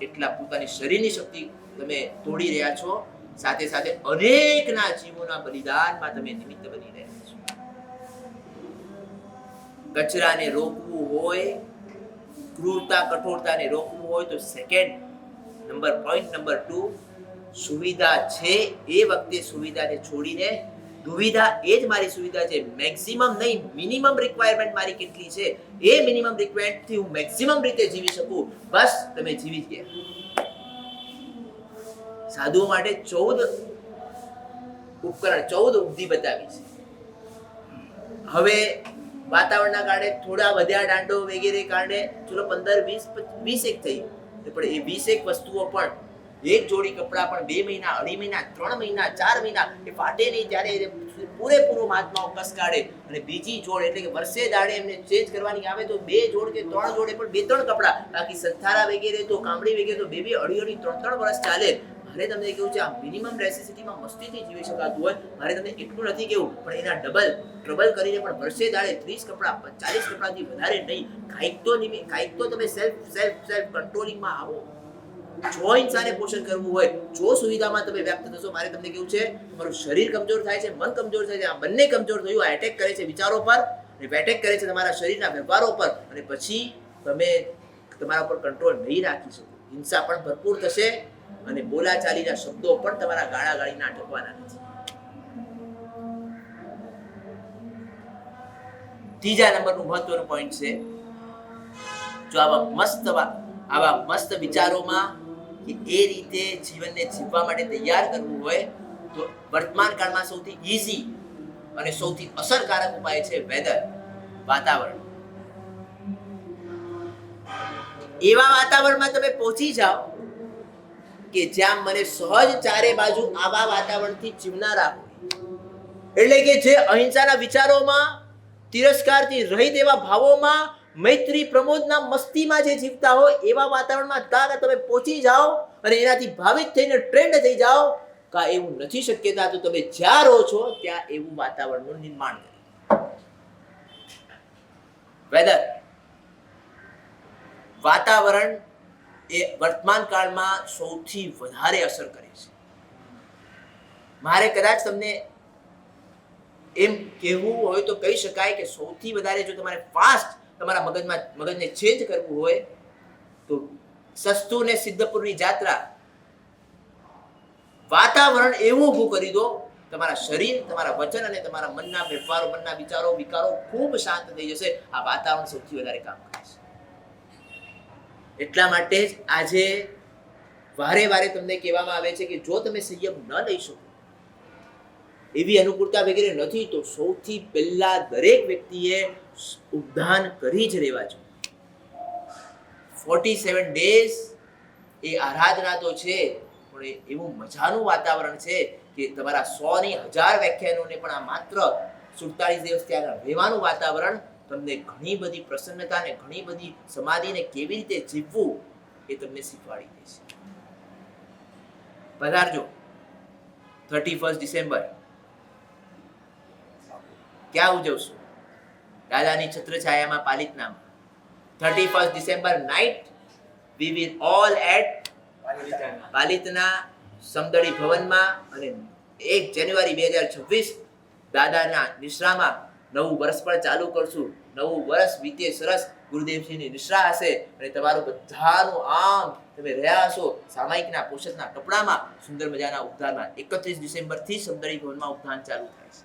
એટલા પોતાની શરીરની શક્તિ તમે તોડી રહ્યા છો, સાથે સાથે અનેકના જીવોના બલિદાનમાં તમે નિમિત્ત બની રહ્યા છો. કચરાને રોકવું હોય, ક્રૂરતા કઠોરતાને રોકવું હોય તો પોઈન્ટ નંબર 2, સુવિધા છે એ વખતે સુવિધાને છોડીને દુવિધા એ જ મારી સુવિધા છે, મેક્સિમમ નહીં મિનિમમ રિક્વાયરમેન્ટ મારી કેટલી છે, એ મિનિમમ રિક્વાયરમેન્ટથી હું મેક્સિમમ રીતે જીવી શકું, બસ તમે જીવી જ ગયા. સાધુઓ માટે 14 ઉપકરણ, 14 ઉપધિ બતાવી છે. હવે વાતાવરણના કારણે થોડા વધ્યા દાંડો વગેરે કારણે ચલો 15, 20 એક થઈ, પણ એ 21 વસ્તુઓ પણ, એક જોડી કપડા પણ 2 મહિના, 2.5 મહિના, 3 મહિના, 4 મહિના એ ફાટે નહીં, ત્યારે પૂરેપૂરો મહાત્માઓ કસ કાઢે, અને બીજી જોડ એટલે કે વર્ષે દાડે એમને ચેન્જ કરવાની આવે તો 2 જોડ કે 3 જોડે પણ 2-3 કપડા, બાકી સંથારા વગેરે તો કામડી વગેરે તો 2-2, 2.5, 3-3 વર્ષ ચાલે. મારે તમને કેવું છે, આ મિનિમમ નેસેસિટીમાં મસ્તીથી જીવી શકાતું હોય, મારે તમને એટલું નથી કેવું, પણ એના ટ્રબલ કરીને પણ વર્ષે દાડે 30 કપડા, 40 કપડાથી વધારે નહીં, કાંઈક તો તમે સેલ્ફ કંટ્રોલિંગમાં આવો. જો ઇન્સાને પોષણ કરવું હોય, જો સુવિધામાં તમે વ્યાપ્ત થશો, મારે તમને કેવું છે, તમારું શરીર કમજોર થાય છે, મન કમજોર થાય છે, આ બંને કમજોર થયું, આ એટેક કરે છે વિચારો પર, અને એટેક કરે છે તમારા શરીરના વ્યવહારો પર, અને પછી તમે તમારા પર કંટ્રોલ નહીં રાખી શકો. હિંસા પણ ભરપૂર થશે, અને બોલાચાલીના શબ્દો પણ તમારા ગાળાગાળીના અટકવાના નથી. ત્રીજા નંબરનું મહત્વનું પોઈન્ટ છે, જો આવા મસ્ત વિચારોમાં કે એ રીતે જીવનને જીવવા માટે તૈયાર કરવું હોય, તો વર્તમાન કાળમાં સૌથી ઈઝી અને સૌથી અસરકારક ઉપાય છે વેધર, વાતાવરણ. એવા વાતાવરણમાં તમે પહોંચી જાઓ કે જ્યાં મને સહજ ચારે બાજુ આવા વાતાવરણથી જીવનારા હોય, એટલે કે જે અહિંસાના વિચારોમાં, તિરસ્કારથી રહિત એવા ભાવોમાં, મૈત્રી પ્રમોદના મસ્તીમાં જે જીવતા હોય, એવા વાતાવરણમાં તમે પહોંચી જાઓ અને એનાથી ભાવિત થઈને ટ્રેન્ડ થઈ જાઓ, કા એવું નથી શક્યતા, તો તમે જ્યાં રહો છો ત્યાં એવું વાતાવરણનું નિર્માણ કરો. વેધર, વાતાવરણ એ વર્તમાન કાળમાં સૌથી વધારે અસર કરે છે. મારે કદાચ તમને એમ કહેવું હોય તો કહી શકાય કે સૌથી વધારે જો તમારે ફાસ્ટ તમારા મગજને ચેન્જ કરવું હોય તો સસ્તું ને સિદ્ધપુરની જાત્રા, વાતાવરણ એવું ઊભું કરી દો, તમારા શરીર, તમારા વચન અને તમારા મનના ફેરફારો, મનના વિકારો ખૂબ શાંત થઈ જશે. આ વાતાવરણ સૌથી વધારે કામ કરે છે. એટલા માટે જ આજે વારે વારે તમને કહેવામાં આવે છે કે જો તમે સંયમ ન લઈ શકો, એવી અનુકૂળતા વગેરે નથી, તો સૌથી પહેલા દરેક વ્યક્તિએ ઉદ્ધાન કરી જ રહેવા જોઈએ. 47 days એ આરાધના તો છે, પણ એવું મજાનું વાતાવરણ છે કે તમારા 100 ની 1000 વ્યાખ્યાનોને પણ આ માત્ર 47 દિવસ ત્યાં રહેવાનું વાતાવરણ તમને ઘણી બધી પ્રસન્નતા ને ઘણી બધી સમાધિને કેવી રીતે જીવવું એ તમને શીખવાડી દેશે. પધારજો 31 ડિસેમ્બર ક્યાં ઉજવશું? દાદાની છત્રછાયામાં પાલિતનામાં. 31 December night we will all at પાલિતના સમદળી ભવનમાં, અને 1 જાન્યુઆરી 2026 દાદાના નિશ્રામાં નવું વર્ષ પણ ચાલુ કરશું. નવું વર્ષ વીતે સરસ, ગુરુદેવજીની નિશ્રા હશે અને તમારું બધાનું આમ તમે રહ્યા હશો સામાયિકના પોષકના કપડામાં, સુંદર મજાના ઉદ્ધારમાં. 31 ડિસેમ્બરથી સમદળી ભવનમાં ઉદ્ધાન ચાલુ થાય છે.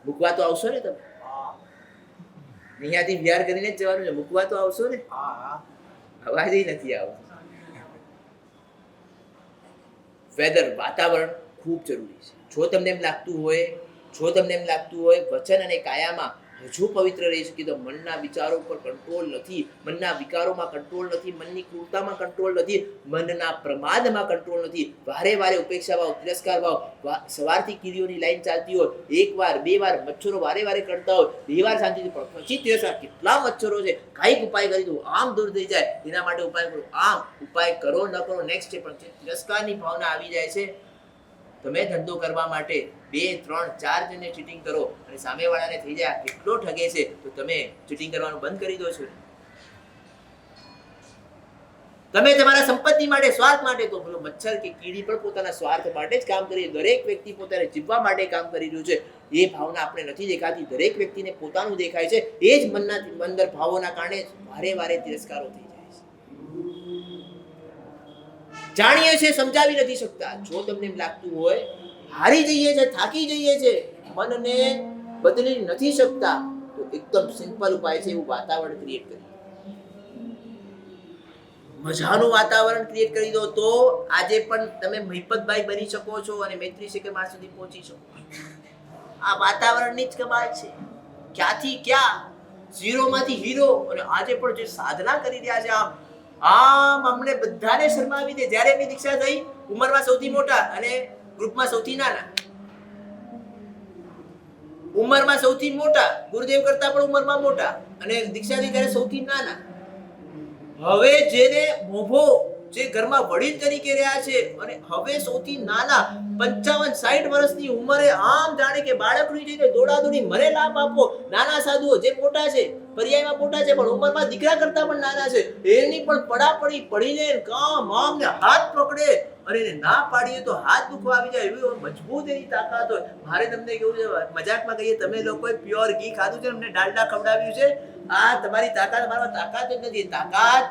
મૂકવા તો આવશો ને તમે? અહીંયાથી વિહાર કરીને જ જવાનું છે. મૂકવા તો આવશો ને? અવાજ નથી આવતો. વેધર, વાતાવરણ ખૂબ જરૂરી છે. જો તમને એમ લાગતું હોય વચન અને કાયામાં હજુ પવિત્ર રહી શકે તો મનના વિચારો પર કંટ્રોલ નથી, મનના વિકારોમાં કંટ્રોલ નથી, મનની ક્રૂરતામાં કંટ્રોલ નથી, મનના પ્રમાદમાં કંટ્રોલ નથી, વારે વારે ઉપેક્ષા ભાવ, તિરસ્કાર ભાવ, સવારથી કીડીઓની લાઈન ચાલતી હોય, 1 વાર 2 વાર મચ્છરો વારે વારે કરતા હોય, 2 વાર શાંતિથી, પણ પછી તિરસ્કાર, કેટલા મચ્છરો છે, કાંઈક ઉપાય કરી દો, આમ દૂર થઈ જાય, એના માટે ઉપાય કરો. આમ ઉપાય કરો ન કરો નેક્સ્ટ છે, પણ તિરસ્કારની ભાવના આવી જાય છે. તમે ધંધો કરવા માટે 2, 3, 4 જણને ચીટિંગ કરો અને સામેવાળાને થઈ જાય કેટલો ઠગે છે, તો તમે ચીટિંગ કરવાનું બંધ કરી દો છો. તમે તમારા સંપત્તિ માટે, સ્વાર્થ માટે, તો બોલો મચ્છર કે કીડી પણ પોતાના સ્વાર્થ માટે જ કામ કરી, દરેક વ્યક્તિ પોતાને જીવવા માટે કામ કરી રહ્યું છે. એ ભાવના આપણે નથી દેખાતી, દરેક વ્યક્તિને પોતાનું દેખાય છે. એ જ મનના અંદર ભાવોના કારણે વારે વારે તિરસ્કારો થઈ જાય છે. જાણીએ છે, સમજાવી નથી શકતા. જો તમને એમ લાગતું હોય હારી જઈએ છે, થાકી જઈએ છે, મનને બદલી નથી શકતા, તો એકદમ સિમ્પલ ઉપાય છે, એવું વાતાવરણ ક્રિએટ કરી, મજાનું વાતાવરણ ક્રિએટ કરી દો, તો આજે પણ તમે મહિપતભાઈ બની શકો છો અને મૈત્રી શિખર સુધી પહોંચી શકો છો. આ વાતાવરણની જ કમાલ છે. ક્યાંથી ક્યાં, ઝીરોમાંથી હીરો. અને આજે પણ જે સાધના કરી રહ્યા છે, આમ અમને બધાને શરમાવી દે. જ્યારે એમની દીક્ષા થઈ, ઉંમરમાં સૌથી મોટા અને ગ્રુપમાં સૌથી નાના. ઉંમરમાં સૌથી મોટા, ગુરુદેવ કરતા પણ ઉંમરમાં મોટા, અને દીક્ષા થઈ ત્યારે સૌથી નાના. હવે જેને મોભો, જે ઘરમાં વડીલ તરીકે રહ્યા છે, અને હવે સૌથી નાના 55-60 વર્ષની ઉંમરે આમ જાણે કે બાળકની જઈને દોડાદોડી, મને લાભ આપો. નાના સાધુઓ જે મોટા છે, પર્યાયમાં મોટા છે, પણ ઉંમરમાં દીકરા કરતા પણ નાના છે, એની પણ પડાપડી પડીને કામ આમને હાથ પકડે, અને એને ના પાડીએ તો હાથ દુખવા આવી જાય, એવી મજબૂત એની તાકાત હોય. મારે તમને કેવું છે, મજાકમાં કહીએ, તમે લોકોએ પ્યોર ઘી ખાધું છે, અમને ડાલડા ખવડાવ્યું છે. આ તમારી તાકાત, અમારામાં તાકાત જ નથી. તાકાત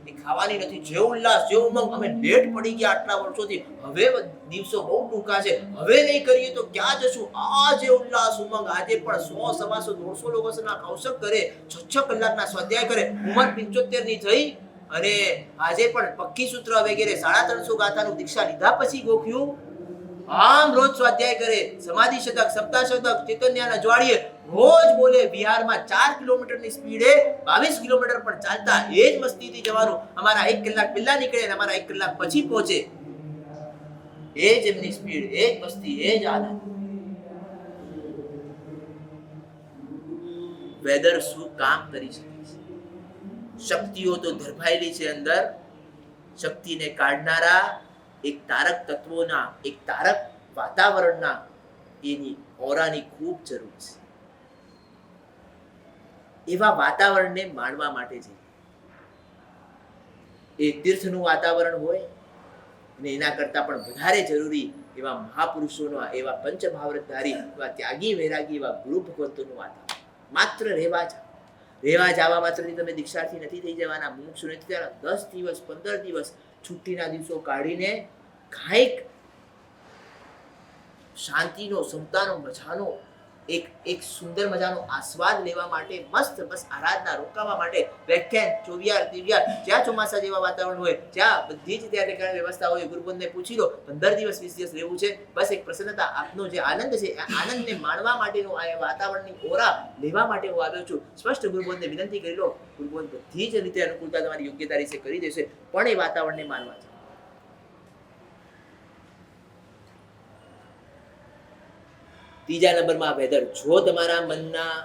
એ ખાવાની નથી. જે ઉલ્લાસ, જે ઉમંગ, અમે લેટ પડી ગયા આટલા વર્ષોથી, હવે દિવસો બહુ ટૂંકા છે, હવે નહીં કરીએ તો ક્યાં જશું. આ જે ઉલ્લાસ, ઉમંગ, આજે પણ 100, 125, 150 લોકો કૌશક કરે, 6 કલાકના સ્વાધ્યાય કરે, ઉંમર 75 ની થઈ, અને આજે પણ પક્કી સૂત્ર વગેરે 350 ગાથાનું દીક્ષા લીધા પછી ગોખ્યું આમ રોજ સ્વાધ્યાય કરે, સમાધિ શતક, સપ્તાહ શતક, ચૈતન્યના જ્વાળીએ રોજ બોલે. બિહારમાં 4 કિલોમીટરની સ્પીડે 22 કિલોમીટર પણ ચાલતા, એ જ મસ્તીથી જવાનું. અમારા 1 કલાક પહેલા નીકળે અને અમારા 1 કલાક પછી પહોંચે. એ જ એમની સ્પીડ, એ જ મસ્તી, એ જ આનંદ. વેધર શું કામ કરી શકે છે? શક્તિઓ તો ધરભાયેલી છે અંદર. શક્તિને કાઢનારા એક તારક તત્વોના, એક તારક વાતાવરણના, એની ઓરાની ખૂબ જરૂર છે. એવા વાતાવરણને માણવા માટે છે. એ તીર્થનું વાતાવરણ હોય અને એના કરતાં પણ વધારે જરૂરી એવા મહાપુરુષોના, એવા પંચમહાવ્રતધારી, એવા ત્યાગી વૈરાગી, એવા ગુરુ ભગવંતોનું વાતાવરણ. માત્ર રહેવા જવા માત્રથી તમે દીક્ષાર્થી નથી થઈ જવાના, મુમુક્ષુ નથી થવાના. 10 દિવસ 15 દિવસ છુટ્ટીના દિવસો કાઢીને કાંઈક શાંતિનો, સમતાનો, મજાનો એક સુંદર મજાનો આસ્વાદ લેવા માટે, મસ્ત બસ આરાધના રોકાવા માટે, વ્યાખ્યાન, ચોવિયાર, દિવ્યાર, જ્યાં ચોમાસા જેવા વાતાવરણ હોય, જ્યાં બધી જ ત્યાં ઠેકાણે વ્યવસ્થા હોય, ગુરુબંધને પૂછી લો 15 દિવસ 20 દિવસ રહેવું છે. બસ એક પ્રસન્નતા, આપનો જે આનંદ છે, આ આનંદને માણવા માટેનો, આ વાતાવરણની ઓરા લેવા માટે હું આવ્યો છું. સ્પષ્ટ ગુરુબંધને વિનંતી કરી લો, ગુરુબંધ બધી જ રીતે અનુકૂળતા તમારી યોગ્યતા રીતે કરી દેશે, પણ એ વાતાવરણને માનવા છે. ત્રીજા નંબરમાં વેધર. જો તમારા મનના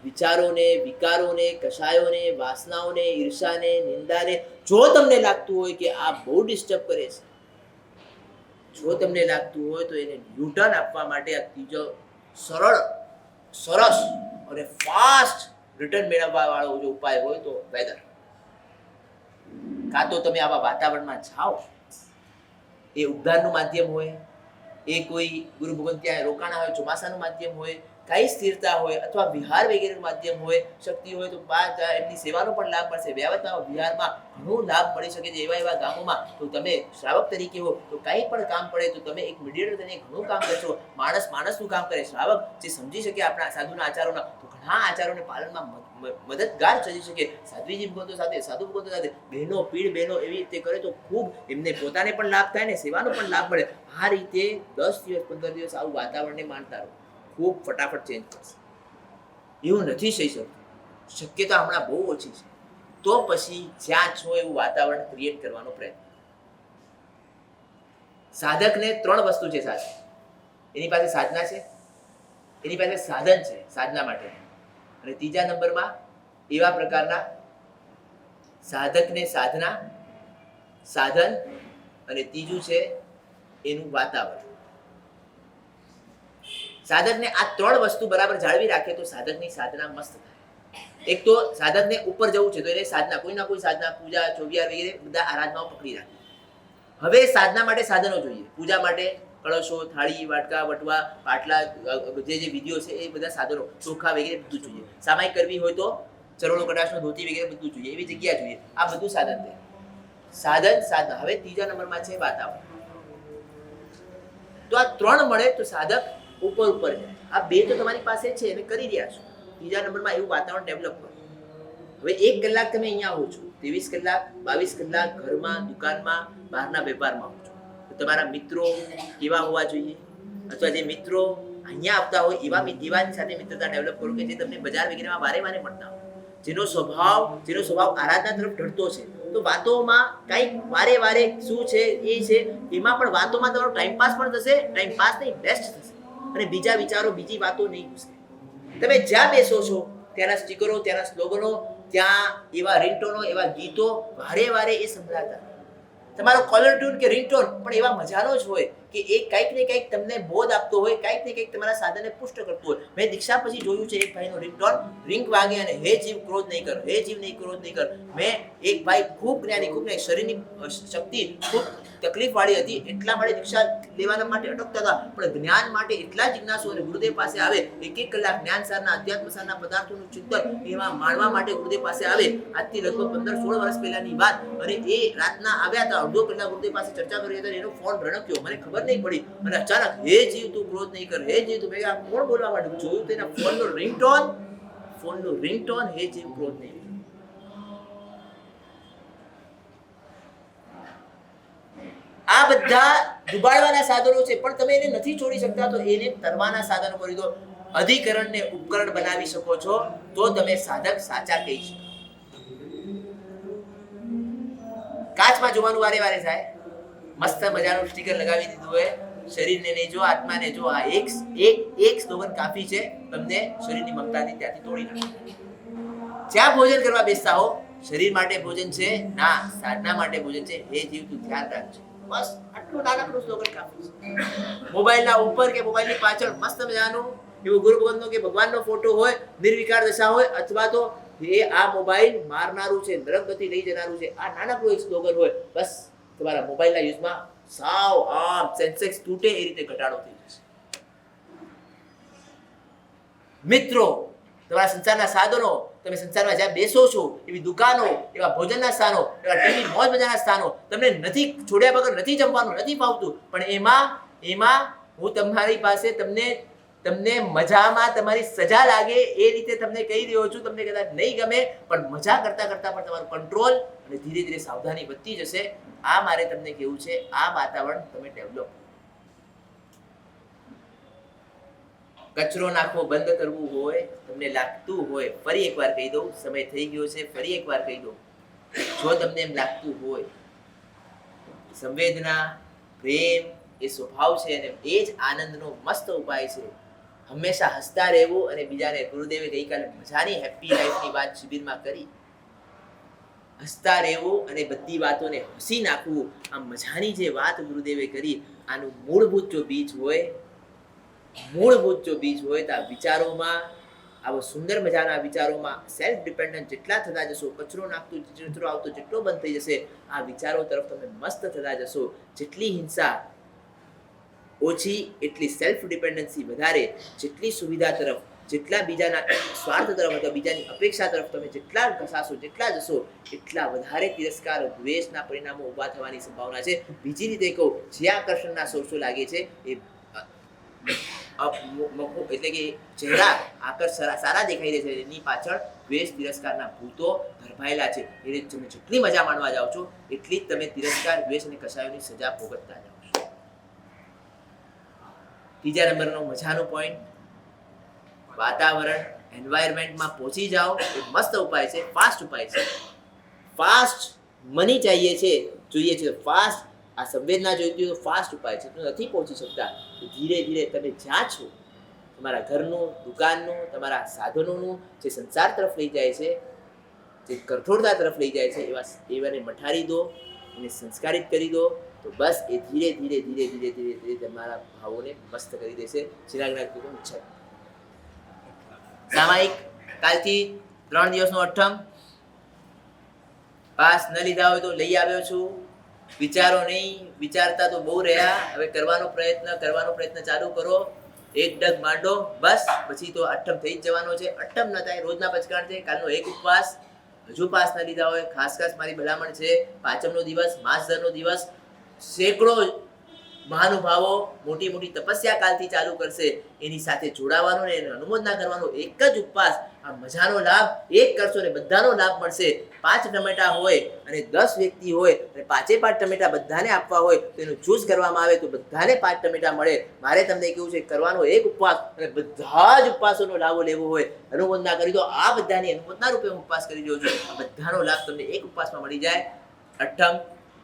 વિચારોને, વિકારોને, કષાયોને, વાસનાઓને, ઈર્ષાને, નિંદાને જો તમને લાગતું હોય કે આ બહુ ડિસ્ટર્બ કરે છે, જો તમને લાગતું હોય તો એને ન્યૂટન આપવા માટે આ ત્રીજો સરળ, સરસ અને ફાસ્ટ રિટર્ન મેળવવા વાળો જો ઉપાય હોય તો વેધર. કાં તો તમે આવા વાતાવરણમાં જાઓ, એ ઉદ્ધારનું માધ્યમ હોય, એ કોઈ ગુરુ ભગવંત ત્યાં રોકાણા હોય, ચોમાસાનું માધ્યમ હોય, કઈ સ્થિરતા હોય, અથવા વિહાર વગેરેનું માધ્યમ હોય, શક્તિ હોય તો એમની સેવાનો પણ લાભ મળશે. વ્યવસ્થા વિહારમાં ઘણો લાભ મળી શકે છે. એવા ગામોમાં તો તમે શ્રાવક તરીકે હો તો કંઈ પણ કામ પડે તો તમે એક મીડિયેટર તરીકે ઘણું કામ કરશો. માણસનું કામ કરે. શ્રાવક જે સમજી શકે આપણા સાધુના આચારોના, તો ઘણા આચારોને પાલનમાં મદદગાર થઈ શકે. સાધ્વીજી ભગવંતો સાથે, સાધુ ભગવંતો સાથે બહેનો, પીઢ બહેનો એવી રીતે કરે તો ખૂબ એમને પોતાને પણ લાભ થાય ને સેવાનો પણ લાભ મળે. આ રીતે 10 દિવસ 15 દિવસ આવું વાતાવરણને માનતા રહો, ખૂબ ફટાફટ ચેન્જ કરશે. એવું નથી થઈ શકતું, શક્યતા હમણાં બહુ ઓછી છે. તો પછી જ્યાં છો એવું વાતાવરણ ક્રિએટ કરવાનો પ્રયત્ન. સાધકને 3 વસ્તુ છે સાથે. એની પાસે સાધના છે, એની પાસે સાધન છે સાધના માટે, અને ત્રીજા નંબરમાં એવા પ્રકારના સાધકને સાધના, સાધન, અને ત્રીજું છે એનું વાતાવરણ. સાધકને આ 3 વસ્તુ બરાબર જાળવી રાખે તો સાધકની સાધના મસ્ત થાય. એક તો સાધકને ઉપર જવું છે તો એને સાધના, કોઈ ના કોઈ સાધના, પૂજા, ચોવિયાર વગેરે બધા આરાધનાઓ પકડી રાખે. હવે સાધના માટે સાધનો જોઈએ. પૂજા માટે કળશો, થાળી, વાટકા, વટવા, પાટલા, જે વિધિઓ છે એ બધા સાધનો, ચોખા વગેરે બધું જોઈએ. સામાયિક કરવી હોય તો ચરણો, કટાક્ષનો, ધોતી વગેરે બધું જોઈએ. એવી જગ્યા જોઈએ. આ બધું સાધન છે. સાધન, સાધના. હવે ત્રીજા નંબરમાં છે વાતાવરણ. તો આ 3 મળે તો સાધક ઉપર જાય. આ 2 તો તમારી પાસે છે અને કરી રહ્યા છો. ત્રીજા નંબરમાં એવું વાતાવરણ ડેવલપ કરો. હવે 1 કલાક તમે અહીંયા આવો છો, 23 કલાક 22 કલાક ઘરમાં, દુકાનમાં, બહારના વેપારમાં આવો છો, તો તમારા મિત્રો કેવા હોવા જોઈએ, અથવા જે મિત્રો અહીંયા આવતા હોય એવાની સાથે મિત્રતા ડેવલપ કરો કે જે તમને બજાર વગેરેમાં વારે મળતા હોય, જેનો સ્વભાવ આરાધના તરફ ઢળતો છે. તો વાતોમાં કંઈક વારે શું છે એ છે, એમાં પણ વાતોમાં તમારો ટાઈમપાસ પણ થશે, ટાઈમપાસ નહીં બેસ્ટ થશે, અને બીજા વિચારો, બીજી વાતો નહીં ઘૂસે. તમે જ્યાં બેસો છો ત્યાંના સ્ટીકરો, ત્યાંના સ્લોગનો, ત્યાં એવા રિંગટોનો, એવા ગીતો વારે એ સંભળાતા. તમારો કોલર ટ્યુન કે રિંગટોન પણ એવા મજાનો જ હોય કે એ કંઈક ને કંઈક તમને બોધ આપતો હોય, કંઈક ને કંઈક તમારા સાધનને પુષ્ટ કરતો હોય. મેં દીક્ષા પછી જોયું છે એક ભાઈનો રિંગટોન રિંગ વાગે અને હે જીવ ક્રોધ નહીં કર, હે જીવ નહીં ક્રોધ નહીં કર. મેં એક ભાઈ ખૂબ જ્ઞાની, ખૂબ શરીરની શક્તિ ખૂબ તકલીફવાળી હતી, એટલા માટે દીક્ષા લેવાના માટે અટકતા હતા, પણ જ્ઞાન માટે એટલા જિજ્ઞાસુ અને ગુરુદેવ પાસે આવે, 1 કલાક જ્ઞાન સારના, અધ્યાત્મ સારના પદાર્થોનું ચિંતન એવા માણવા માટે ગુરુદેવ પાસે આવે. આજથી લગભગ 15-16 વર્ષ પહેલાની વાત, અને એ રાતના આવ્યા હતા, અડધો કલાક ગુરુદેવ પાસે ચર્ચા કરી હતી, એનો ફોન રણક્યો, મને ખબર નહીં પડી, અને અચાનક હે જીવ તું ક્રોધ નહીં કર, હે જીવ તું ભેગા કોણ બોલવા માંડ્યું, જોયું તેના ફોનનો રિંગટોન હે જીવ ક્રોધ નહીં. આ બધા ડુબાડવાના સાધનો છે, પણ તમે એને નથી છોડી શકતા તો એને તરવાના સાધનો કરી દો. અધિકરણને ઉપકરણ બનાવી શકો છો તો તમે સાધક સાચા કહી શકો. કાચમાં જોવાનું વારે થાય, મસ્ત મજાનું સ્ટીકર લગાવી દીધું હોય, શરીરને નહીં જો, આત્માને જો. આ એક સ્લોગન કાફી છે તમને શરીરની મમતાથી ત્યાંથી તોડી નાખો. જ્યાં ભોજન કરવા બેસતા હો, શરીર માટે ભોજન છે ના, સાધના માટે ભોજન છે, હે જીવ તું ધ્યાન રાખજો. બસ આટલું નાનકડું સ્લોગન કાફી છે. મોબાઈલના ઉપર કે મોબાઈલની પાછળ મસ્ત મજાનું એવું ગુરુ ભગવંતનો કે ભગવાનનો ફોટો હોય, નિર્વિકાર દશા હોય, અથવા તો એ આ મોબાઈલ મારનારું છે, નરકગતિ લઈ જનારું છે, આ નાનકડું એક સ્લોગન હોય, બસ તમારા મોબાઈલના યુઝમાં સાવ આમ સેન્સેક્સ તૂટે એ રીતે ઘટાડો થઈ જશે. મિત્રો, તમારા સંસારના સાધનો, તમે સંસારમાં જ્યાં બેસો છો એવી દુકાનો, એવા ભોજનના સ્થાનો, એવા ટીવી મોજ મજાના સ્થાનો, તમને નથી છોડ્યા વગર નથી જમવાનું, નથી ફાવતું, પણ એમાં હું તમારી પાસે તમને મજામાં તમારી સજા લાગે એ રીતે તમને કહી રહ્યો છું. તમને કદાચ નહીં ગમે, પણ મજા કરતા કરતા પણ તમારું કંટ્રોલ અને ધીરે ધીરે સાવધાની વધતી જશે. આ મારે તમને કહેવું છે. આ વાતાવરણ તમે ડેવલપ. કચરો નાખવો બંધ કરવું હોય, તમને લાગતું હોય, ફરી એકવાર કહી દઉં, સમય થઈ ગયો છે, ફરી એકવાર કહી દઉં, જો તમને એમ લાગતું હોય સંવેદના, પ્રેમ એ સ્વભાવ છે અને એ જ આનંદનો મસ્ત ઉપાય છે. હંમેશા હસતા રહેવું. અને બીજાને ગુરુદેવે ગઈકાલે મજાની હેપી લાઈફની વાત શિબિરમાં કરી. હસતા રહેવું અને બધી વાતોને હસી નાખવું, આ મજાની જે વાત ગુરુદેવે કરી, આનું મૂળભૂત જો બીજ હોય તો આ વિચારોમાં, આવો સુંદર મજાના વિચારોમાં સેલ્ફ ડિપેન્ડન્ટ જેટલા થતા જશો, કચરો નાખતું ચિત્રો આવતો જેટલો બંધ થઈ જશે, આ વિચારો તરફ તમે મસ્ત થતા જશો. જેટલી હિંસા ઓછી એટલી સેલ્ફ ડિપેન્ડન્સી વધારે. જેટલી સુવિધા તરફ, જેટલા બીજાના સ્વાર્થ તરફ અથવા બીજાની અપેક્ષા તરફ તમે જેટલા ઘસાશો, જેટલા જશો, એટલા વધારે તિરસ્કાર, દ્વેષના પરિણામો ઊભા થવાની સંભાવના છે. બીજી રીતે કહું, જે આકર્ષણના સોર્સો લાગે છે એ એટલે કે ચહેરા સારા દેખાઈ રહે છે, એની પાછળ દ્વેષ, તિરસ્કારના ભૂતો ગરભાયેલા છે. એટલે તમે જેટલી મજા માણવા જાઓ છો એટલી જ તમે તિરસ્કાર, દ્વેષ અને કશાયોની સજા ભોગવતા જાઓ છો. ત્રીજા નંબરનો મજાનો પોઈન્ટ, વાતાવરણ, એન્વાયરમેન્ટમાં પહોંચી જાઓ. એ મસ્ત ઉપાય છે, ફાસ્ટ ઉપાય છે. ફાસ્ટ મની જોઈએ છે ફાસ્ટ. આ સંવેદના જોઈતી હોય તો ફાસ્ટ ઉપાય છે. નથી પહોંચી શકતા તો ધીરે ધીરે તમે જ્યાં છો, તમારા ઘરનું, દુકાનનું, તમારા સાધનોનું જે સંસાર તરફ લઈ જાય છે, જે કઠોરતા તરફ લઈ જાય છે, એવાને મઠારી દો, એને સંસ્કારિત કરી દો. તો બસ એ ધીરે ધીરે તમારા ભાવોને મસ્ત કરી દેશે. છે સામાયિક કાલથી 3 દિવસનો અઠ્ઠમ પાસ ન લીધા હોય તો લઈ આવ્યો છું. વિચારો નહીં, વિચારતા તો બહુ રહ્યા. હવે કરવાનો પ્રયત્ન ચાલુ કરો. એક ડગ માંડો, બસ પછી તો અઠ્ઠમ થઈ જ જવાનો છે. અઠ્ઠમ ન થાય, રોજના પચકાણ છે. કાલનો એક ઉપવાસ, હજુ પાસ ન લીધા હોય, ખાસ મારી ભલામણ છે. પાંચમનો દિવસ, માસધરનો દિવસ, સેંકડો મહાનુભાવો મોટી તપસ્યા કાલથી ચાલુ કરશે. એની સાથે જોડાવાનું ને અનુમોદના કરવાનો એક જ ઉપવાસ. આ મજાનો લાભ એક કરશો ને બધાનો લાભ મળશે. 5 ટમેટા હોય અને 10 વ્યક્તિ હોય અને 5 ટમેટા બધાને આપવા હોય તો એનું જૂસ કરવામાં આવે તો બધાને 5 ટમેટા મળે. મારે તમને કેવું છે, કરવાનો એક ઉપવાસ અને બધા જ ઉપવાસોનો લાભો લેવો હોય, અનુમોદના કરી દો. આ બધાની અનુમોદના રૂપે હું ઉપવાસ કરી રહ્યો છું. આ બધાનો લાભ તમને એક ઉપવાસમાં મળી જાય. અઠ્ઠમ,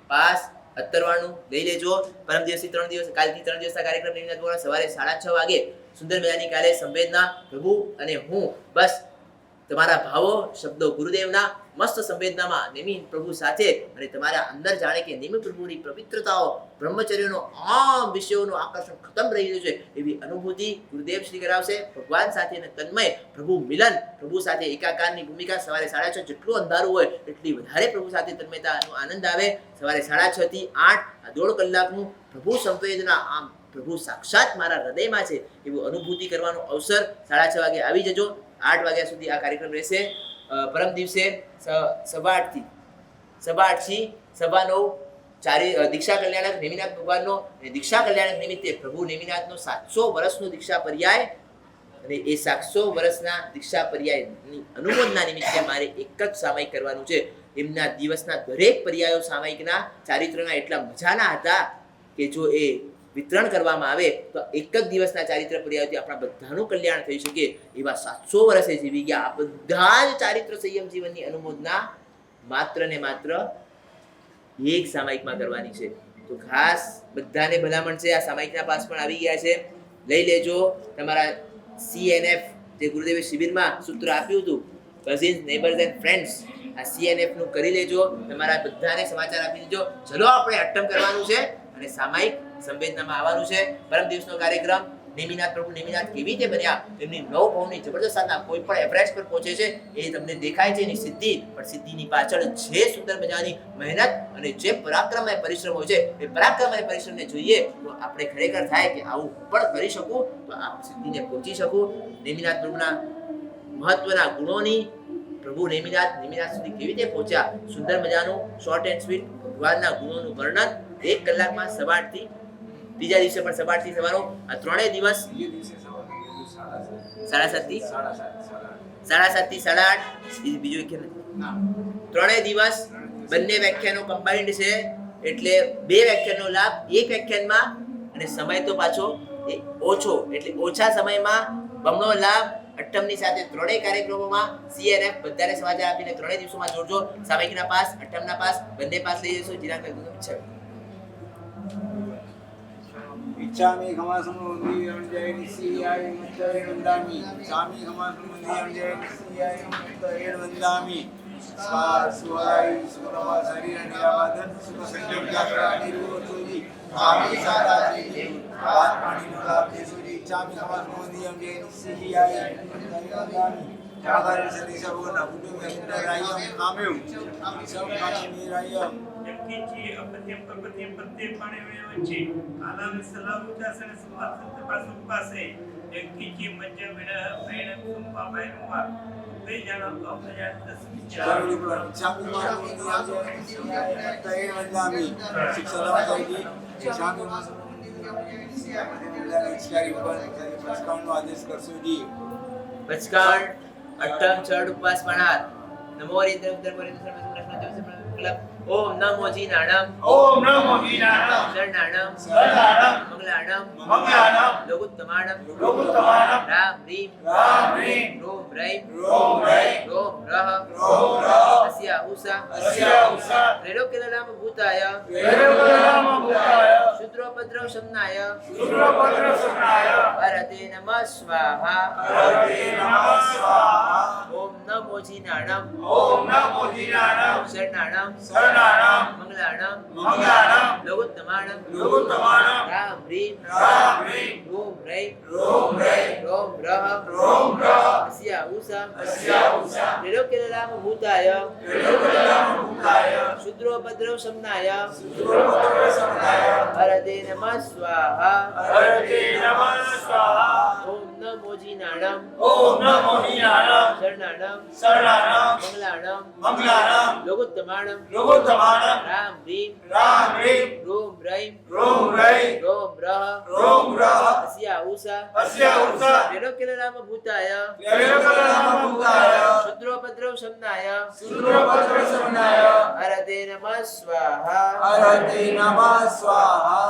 પાસ, અત્તરવાણું લઈ લેજો. પરમ દિવસથી 3 દિવસ, કાલથી 3 દિવસના કાર્યક્રમ નિમિત્તે સવારે 6:30 વાગે સુંદર મજાની કાલે સંવેદના, પ્રભુ અને હું, બસ તમારા ભાવો, શબ્દો ગુરુદેવના મસ્ત સંવેદનામાં નિમિ પ્રભુ સાથે અને તમારા અંદર જાણે કે નિમિ પ્રભુની પવિત્રતાઓ, બ્રહ્મચર્યનો આ વિષયોનું આકર્ષણ ખતમ રહી ગયું છે એવી અનુભૂતિ ગુરુદેવ શ્રી કરાવશે. ભગવાન સાથે તન્મય પ્રભુ મિલન, પ્રભુ સાથે એકાકારની ભૂમિકા. સવારે 6:30 જેટલું અંધારું હોય એટલી વધારે પ્રભુ સાથે તન્મયતાનો આનંદ આવે. સવારે 6:30 થી 8 આ 1.5 કલાકનું પ્રભુ સંવેદના, આમ પ્રભુ સાક્ષાત મારા હૃદયમાં છે એવું અનુભૂતિ કરવાનો અવસર. 6:30 વાગે આવી જજો. 8 વાગ્યા સુધી આ કાર્યક્રમ રહેશે. પરમ દિવસે 8:15 થી 9:15 દીક્ષા કલ્યાણક નેમિનાથ ભગવાનનો, દીક્ષા કલ્યાણક નિમિત્તે પ્રભુ નેમિનાથનો 700 વર્ષનો દીક્ષા પર્યાય અને એ 700 વર્ષના દીક્ષા પર્યાયની અનુમોદના નિમિત્તે મારે એક જ સામાયિક કરવાનું છે. એમના દિવસના દરેક પર્યાયો સામાયિકના ચારિત્રના એટલા મજાના હતા કે જો એ વિતરણ કરવામાં આવે તો એક જ દિવસના ચારિત્ર પર્યાયોથી આપણા બધાનું કલ્યાણ થઈ શકે. એવા 700 વર્ષે જીવી ગયા આ બધા જ ચારિત્ર સંયમ જીવનની અનુમોદના માત્ર ને માત્ર એક સામાયિકમાં કરવાની છે. તો ખાસ બધાને ભલામણ છે. આ સામાયિકના પાસ પણ આવી ગયા છે, લઈ લેજો. તમારા CNF જે ગુરુદેવે શિબિરમાં સૂત્ર આપ્યું હતું, કઝિન્સ, નેબર્સ એન્ડ ફ્રેન્ડ્સ, આ CNF નું કરી લેજો. તમારા બધાને સમાચાર આપી દેજો. ચલો આપણે અટ્ટમ કરવાનું છે અને સામાયિક સંવેદનામાં આવવાનું છે. પરમ દિવસનો કાર્યક્રમ નેમિનાથ પ્રભુ નેમિનાથ કેવી રીતે બન્યા, એમની 9 ભાવની જબરદસ્ત સાધના કોઈ પણ એવરેજ પર પહોંચે છે એ તમને દેખાય છે એની સિદ્ધિ, પણ સિદ્ધિની પાછળ જે સુંદર મજાની મહેનત અને જે પરાક્રમમય પરિશ્રમ હોય છે એ પરાક્રમમય પરિશ્રમને જોઈએ તો આપણે ખરેખર થાય કે આવું પણ કરી શકું તો આ સિદ્ધિને પહોંચી શકું. નેમિનાથ પ્રભુના મહત્વના ગુણોની પ્રભુ નેમિનાથ સુધી કેવી રીતે પહોંચ્યા, સુંદર મજાનું શોર્ટ એન્ડ સ્વીટ ભગવાનના ગુણોનું વર્ણન 1 કલાકમાં સવારથી ત્રીજા દિવસે પણ સવારથી સવારો આ 3 દિવસ 7:30 થી 8:30 બીજું એક નથી. 3 દિવસ બંને વ્યાખ્યાનો કમ્બાઇન્ડ છે એટલે 2 વ્યાખ્યાનનો લાભ 1 વ્યાખ્યાનમાં અને સમય તો પાછો ઓછો એટલે ઓછા સમયમાં બમણો લાભ. અટ્ટમની સાથે 3 કાર્યક્રમોમાં CNF બધાને સમાચાર આપીને 3 દિવસોમાં જોડજો. સામાયિકના પાસ, અટ્ટમના પાસ બંને પાસ લઈ જશો. દિનાંક છે इच्छामि खमासमुनि जय निसियाय मुक्तये वन्दामि इच्छामि खमासमुनि जय निसियाय मुक्तये वन्दामि स्वाय सुरमा शरीर निरावादन सुख संयोग यात्रा निरोधोदि आमि साराति बात पाणी नो लाभ देसुरी इच्छामि खमासमुनि जय निसियाय मुक्तये वन्दामि जागारे सती सबो नबुदु मेंदरायम आमेउ सब पाणी निरायम यकीची अपत्यम प्रत्यम प्रत्यय पाणे वच्चे आलाम सलाम उदासन समासत पासु पासे यकीची मध्य विण प्रेण संपा बैनुवा ते जन अपजात तस्मिचा चामी मारो तय वंदामी शिक्षाला जायगी चामी मारो शिकारी पर पचकावनो आदेश करसो जी. પચકાણ અટ્ટમ ચડ ઉપવાસ પણાર નમો રીન્દ્ર ઉદ્ધર પરિન્દ્ર ક્લબ ઓમ નમો જીનાણમ ओम नमो हीनाणम શરણાણમ शरणाणम મંગલાણમ मंगलाणम લોકોત્તમાણમ लोकुत्तमाणम રામ રીમ राम ह्रीं રોમ રૈમ रोम रैं રોમ રહ रोम रः અસ્યા ઉષા अस्य उषा ત્રૈલોક્યનામ ભૂતાય वेदोपदनाम भूताय શુદ્રોપદ્રવ શમનાય शुक्रपत्र सुनाय ભારતે નમઃ સ્વાહા हरते नमः स्वाहा ઓમ નમો જીનાણમ ओम नमो हीनाणम શરણાણમ शरणाणम મંગલાણમ मंगलाणम લોકોત્તમાણમ लोकुत्तमाणम રામ રીમ राम ह्रीं રોમ રૈમ रोम रैं રોમ રહ रोम रः અસ્યા ઉષા अस्य उषा ત્રૈલોક્યનામ ભૂતાય वेदोपदनाम भूताय શુદ્રોપદ્રવ શમનાય शुक्रपत्र सुनाय ભારતે નમઃ સ્વાહા हरते नमः स्वाहा ઓમ નમો જીનાણમ ओम नमो हीनाणम શરણાણમ शरणाणम મંગલાણમ मंगलाणम લોકોત્તમાણમ लोकुत्तमाणम રામ રીમ राम ह्रीं રોમ રૈમ रोम रैं રોમ રહ रोम रः અસ્યા ઉષા अस्य उषा ત્રૈલોક્યનામ ભૂતાય वेदोपदनाम भूताय શુદ્રોપદ્રવ શમનાય शुक्रपत्र सुनाय ભારતે નમઃ સ્વાહા हरते नमः स्वाहा.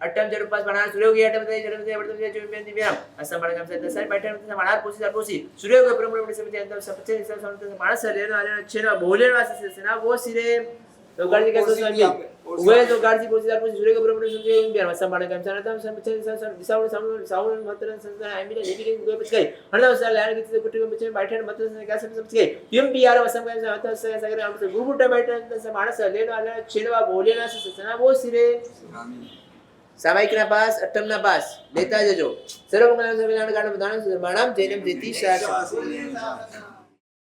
અટ્ટમ ચડ ઉપવાસ પણાર સૂર્યોગી અટ્ટમ તે જન્મ તે વર્તમ તે ચોવી પેન દિવ્યામ અસમ બળગમ સે દસાઈ પાઠન તે માણાર પોસી સૂર્યોગી બ્રહ્મણ સમિતિ અંતર સપચે નિસમ સમત માણસ લેનો આલે છેનો બોલેન વાસે સેના વો સિરે તો ગાડી કે તો સંજે ઉવે તો ગાડી પોસી સૂર્યોગી બ્રહ્મણ સમિતિ અંતર અસમ બળગમ સે તમ સપચે દિશાવળ સાવળ મતરન સંસાર આમીને લેવી ગઈ પછી હણદા સાલ લાણ ગીત કુટી પછી પાઠન મતરન કે સમજે યમ પીઆર અસમ કે હતા સગરે આમ તો ગુરુટા પાઠન તે માણસ લેનો આલે છેનો બોલેન વાસે સેના વો સિરે સામાયિકના પાસ અટ્ટમના પાસ લેતા જજો. સર્વમંગલ સર્વજ્ઞાન ગાણ બધાણ માણામ જૈનમ જેતી શાસ્ત્ર